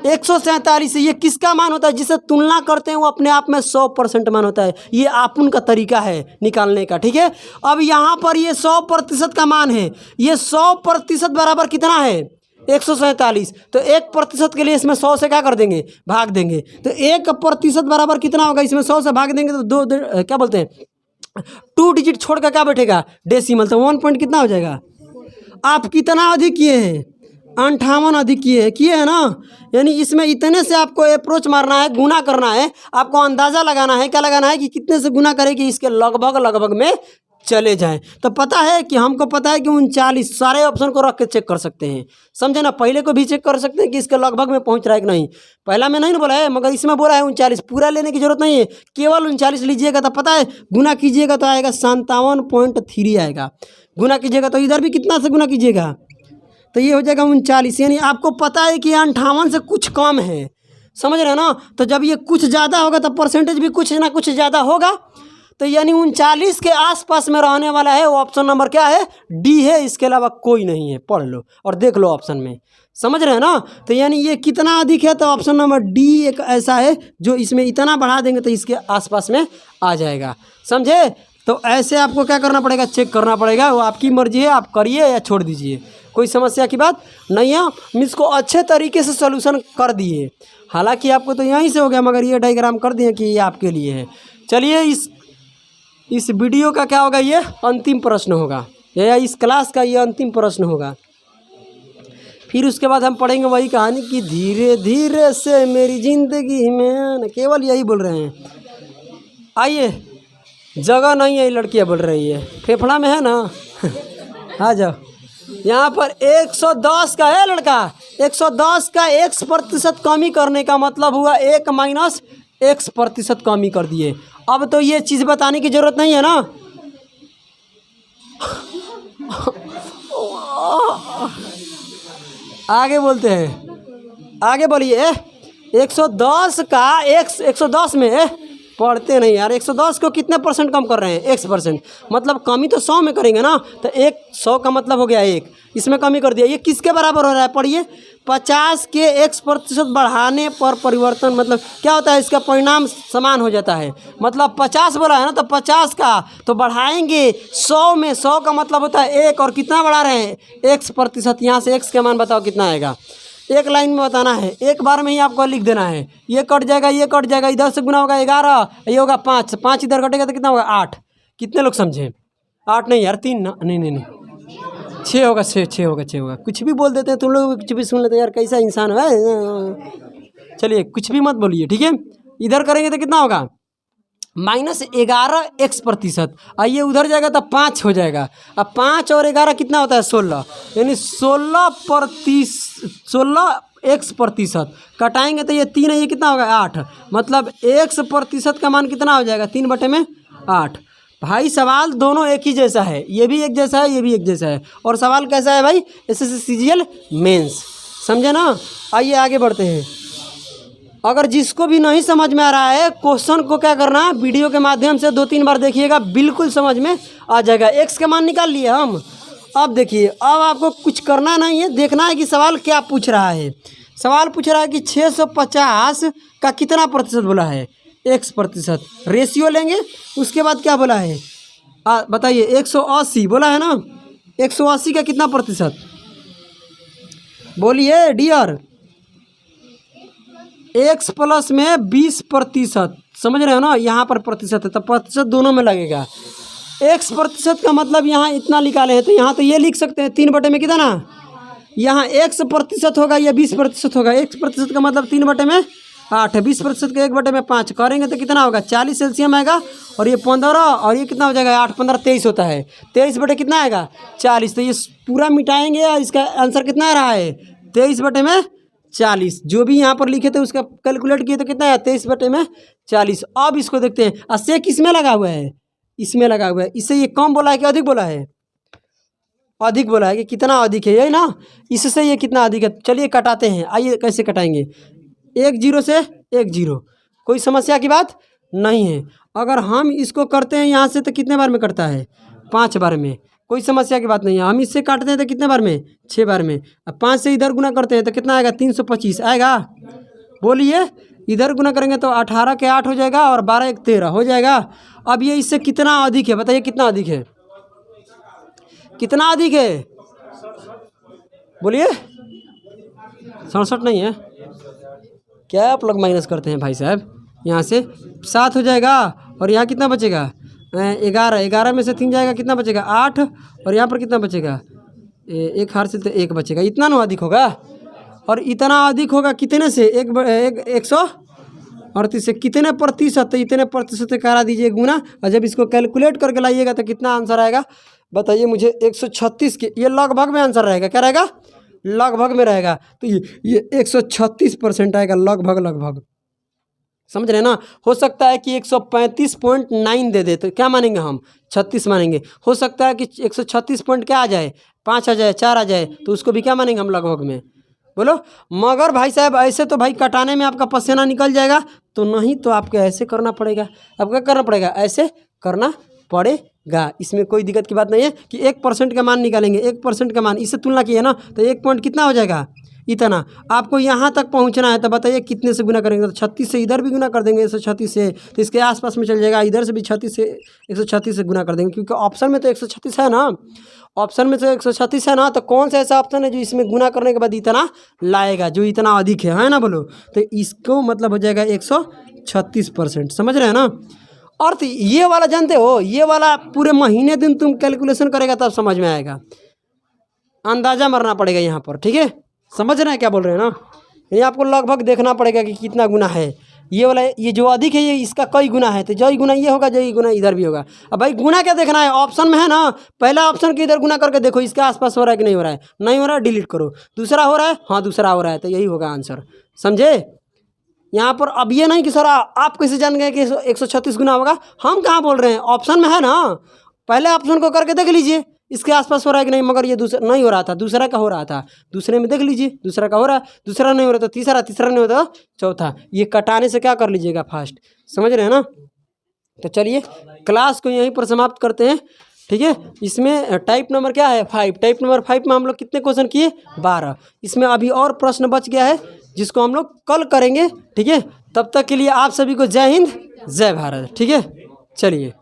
147 से। ये किसका मान होता है, जिसे तुलना करते हैं वो अपने आप में 100% मान होता है। ये आपन का तरीका है निकालने का। ठीक है, अब यहाँ पर ये 100% का मान है। ये 100% बराबर कितना है, 147। तो 1% के लिए इसमें 100 से क्या कर देंगे, भाग देंगे। तो 1% बराबर कितना होगा, इसमें 100 से भाग देंगे तो क्या बोलते हैं, 2 डिजिट छोड़ कर क्या बैठेगा, डेसिमल। तो 1 पॉइंट कितना हो जाएगा। आप कितना अधिक किए हैं, 58 अधिक किए हैं ना। यानी इसमें इतने से आपको अप्रोच मारना है, गुना करना है। आपको अंदाज़ा लगाना है, क्या लगाना है कि कितने से गुना करें कि इसके लगभग में चले जाएं। तो पता है कि हमको पता है कि 39, सारे ऑप्शन को रख के चेक कर सकते हैं। समझे ना? पहले को भी चेक कर सकते हैं कि इसके लगभग में पहुंच रहा है कि नहीं। पहला में नहीं ना बोला है, मगर इसमें बोला है 39। पूरा लेने की जरूरत नहीं है, केवल 39 लीजिएगा तो पता है, गुना कीजिएगा तो आएगा 57.3 आएगा। गुना कीजिएगा तो इधर भी कितना से गुना कीजिएगा तो ये हो जाएगा 39। यानी आपको पता है कि 58 से कुछ कम है। समझ रहे हैं ना? तो जब ये कुछ ज़्यादा होगा तो परसेंटेज भी कुछ ना कुछ ज़्यादा होगा। तो यानी 39 के आसपास में रहने वाला है वो ऑप्शन नंबर क्या है, डी है। इसके अलावा कोई नहीं है। पढ़ लो और देख लो ऑप्शन में। समझ रहे हैं ना? तो यानी ये कितना अधिक है, तो ऑप्शन नंबर डी एक ऐसा है जो इसमें इतना बढ़ा देंगे तो इसके आसपास में आ जाएगा। समझे? तो ऐसे आपको क्या करना पड़ेगा, चेक करना पड़ेगा। वो आपकी मर्जी है, आप करिए या छोड़ दीजिए, कोई समस्या की बात नहीं है। हम इसको अच्छे तरीके से सॉल्यूशन कर दिए। हालांकि आपको तो यहीं से हो गया, मगर ये डायग्राम कर दिए कि ये आपके लिए है। चलिए इस वीडियो का क्या होगा, ये अंतिम प्रश्न होगा, या इस क्लास का ये अंतिम प्रश्न होगा। फिर उसके बाद हम पढ़ेंगे वही कहानी कि धीरे धीरे से मेरी ज़िंदगी में, केवल यही बोल रहे हैं। आइए, जगह नहीं है, लड़कियाँ बोल रही है, फेफड़ा में है ना। आ जाओ। यहाँ पर 110 का है लड़का, 110 का x% कमी करने का मतलब हुआ 1 माइनस x% कमी कर दिए। अब तो ये चीज़ बताने की ज़रूरत नहीं है ना। आगे बोलते हैं, आगे बोलिए। 110 का 110 में पढ़ते नहीं यार, 110 को कितने % कम कर रहे हैं, x%, मतलब कमी तो 100 में करेंगे ना, तो 100 का मतलब हो गया 1, इसमें कमी कर दिया। ये किसके बराबर हो रहा है, पढ़िए। 50 के x% बढ़ाने पर परिवर्तन, मतलब क्या होता है, इसका परिणाम समान हो जाता है। मतलब 50 बोला है ना, तो 50 का तो बढ़ाएंगे 100 में, 100 का मतलब होता है 1, और कितना बढ़ा रहे हैं, x%। यहाँ से x का मान बताओ कितना आएगा, एक लाइन में बताना है, एक बार में ही आपको लिख देना है। ये कट जाएगा, ये कट जाएगा, इधर से गुना होगा 11, ये होगा 5, 5 इधर कटेगा तो कितना होगा 8। कितने लोग समझे, 8 नहीं यार, 3 ना, नहीं 6 होगा, 6 होगा, 6 होगा। कुछ भी बोल देते हैं तुम लोग, कुछ भी सुन लेते हैं यार, कैसा इंसान है। चलिए कुछ भी मत बोलिए, ठीक है। इधर करेंगे तो कितना होगा, -11 x%। आइए उधर जाएगा तो 5 हो जाएगा। अब 5 और 11 कितना होता है, 16, यानी 16 x%। कटाएंगे तो ये 3 है, ये कितना होगा 8, मतलब x% का मान कितना हो जाएगा, 3/8। भाई सवाल दोनों एक ही जैसा है, ये भी एक जैसा है, ये भी एक जैसा है। और सवाल कैसा है भाई, SSC CGL मेंस, समझे ना। आइए आगे बढ़ते हैं। अगर जिसको भी नहीं समझ में आ रहा है, क्वेश्चन को क्या करना है, वीडियो के माध्यम से 2-3 बार देखिएगा, बिल्कुल समझ में आ जाएगा। x का मान निकाल लिए हम। अब देखिए, अब आपको कुछ करना नहीं है, देखना है कि सवाल क्या पूछ रहा है। सवाल पूछ रहा है कि 650 का कितना प्रतिशत बोला है, x%। रेशियो लेंगे, उसके बाद क्या बोला है, बताइए। 180 बोला है ना, 180 का कितना प्रतिशत, बोलिए डियर। x प्लस में 20%, समझ रहे हो ना, यहाँ पर प्रतिशत है तो प्रतिशत दोनों में लगेगा। x% का मतलब यहाँ इतना निकाले हैं, तो यहाँ तो ये लिख सकते हैं 3 में कितना, यहाँ x% होगा, या 20% होगा। x% का मतलब 3/8 है, 20% का 1/5 करेंगे तो कितना होगा, 40 एलसीएम आएगा। और ये 15, और ये कितना हो जाएगा, 8 15 23 होता है, 23 कितना आएगा 40। तो ये पूरा मिटाएंगे, और इसका आंसर कितना आ रहा है, 23/40। जो भी यहाँ पर लिखे थे उसका कैलकुलेट किए तो कितना है, 23/40। अब इसको देखते हैं, अस्से किसमें लगा हुआ है, इसमें लगा हुआ है। इससे ये कम बोला है कि अधिक बोला है, अधिक बोला है कि कितना अधिक है, यही ना। इससे ये कितना अधिक है, चलिए कटाते हैं। आइए कैसे कटाएंगे, 1 0 से 1 0, कोई समस्या की बात नहीं है। अगर हम इसको करते हैं यहाँ से तो कितने बार में कटता है, 5 बार में, कोई समस्या की बात नहीं है। हम इससे काटते हैं तो कितने बार में, 6 बार में। अब 5 से इधर गुना करते हैं तो कितना आएगा, 325 आएगा, बोलिए। इधर गुना करेंगे तो 18 के 8 हो जाएगा, और 12 1 13 हो जाएगा। अब ये इससे कितना अधिक है, बताइए कितना अधिक है, कितना अधिक है, बोलिए। 67 नहीं है क्या, आप लोग माइनस करते हैं भाई साहब। यहाँ से 7 हो जाएगा, और यहाँ कितना बचेगा, 11, 11 में से 3 जाएगा, कितना बचेगा 8, और यहाँ पर कितना बचेगा, एक हार से तो 1 बचेगा। इतना ना अधिक होगा, और इतना अधिक होगा कितने से, 138 से कितने प्रतिशत, तो इतने प्रतिशत से करा दीजिए गुना। और जब इसको कैलकुलेट करके लाइएगा तो कितना आंसर आएगा, बताइए मुझे। 136 के, ये लगभग में आंसर रहेगा, क्या रहेगा, लगभग में रहेगा। तो ये 136% आएगा, लगभग, समझ रहे ना। हो सकता है कि 135.9 दे दे, तो क्या मानेंगे हम, 36 मानेंगे। हो सकता है कि 136 पॉइंट क्या आ जाए, 5 आ जाए, 4 आ जाए, तो उसको भी क्या मानेंगे हम, लगभग में, बोलो। मगर भाई साहब ऐसे तो भाई कटाने में आपका पसीना निकल जाएगा, तो नहीं तो आपको ऐसे करना पड़ेगा। अब क्या करना पड़ेगा, ऐसे करना पड़ेगा। इसमें कोई दिक्कत की बात नहीं है कि 1% का मान निकालेंगे, 1% का मान, इससे तुलना किए ना तो 1 पॉइंट कितना हो जाएगा, इतना। आपको यहाँ तक पहुँचना है तो बताइए कितने से गुना करेंगे? तो 36 से इधर भी गुना कर देंगे 136 से, तो इसके आसपास में चल जाएगा। इधर से भी 36 से 136 से गुना कर देंगे, क्योंकि ऑप्शन में तो 136 है ना, ऑप्शन में तो 136 है ना। तो कौन सा ऐसा ऑप्शन है जो इसमें गुना करने के बाद इतना लाएगा, जो इतना अधिक है ना बोलो? तो इसको मतलब हो जाएगा 136%। समझ रहे हैं ना? और तो ये वाला जानते हो, ये वाला पूरे महीने दिन तुम कैलकुलेशन करेगा तब समझ में आएगा, अंदाज़ा मारना पड़ेगा यहाँ पर। ठीक है, समझ रहे हैं क्या बोल रहे हैं ना? ये आपको लगभग देखना पड़ेगा कि कितना गुना है। ये वाला, ये जो अधिक है ये इसका कई गुना है, तो जो ही गुना ये होगा जो ही गुना इधर भी होगा। अब भाई गुना क्या देखना है? ऑप्शन में है ना, पहला ऑप्शन के इधर गुना करके देखो इसके आसपास हो रहा है कि नहीं हो रहा है। नहीं हो रहा है डिलीट करो। दूसरा हो रहा है, हाँ दूसरा हो रहा है, तो यही होगा आंसर। समझे? यहाँ पर अब ये नहीं कि सर आप कैसे जान गए कि 136 गुना होगा? हम कहाँ बोल रहे हैं, ऑप्शन में है ना, पहले ऑप्शन को करके देख लीजिए इसके आसपास हो रहा है कि नहीं। मगर ये दूसरा नहीं हो रहा था, दूसरा का हो रहा था, दूसरे में देख लीजिए दूसरा का हो रहा है, दूसरा नहीं हो रहा था तीसरा, तीसरा नहीं होता चौथा। ये कटाने से क्या कर लीजिएगा फास्ट। समझ रहे हैं ना? तो चलिए क्लास को यहीं पर समाप्त करते हैं। ठीक है, इसमें टाइप नंबर क्या है? 5। टाइप नंबर 5 में हम लोग कितने क्वेश्चन किए? 12। इसमें अभी और प्रश्न बच गया है जिसको हम लोग कल करेंगे। ठीक है, तब तक के लिए आप सभी को जय हिंद जय भारत। ठीक है, चलिए।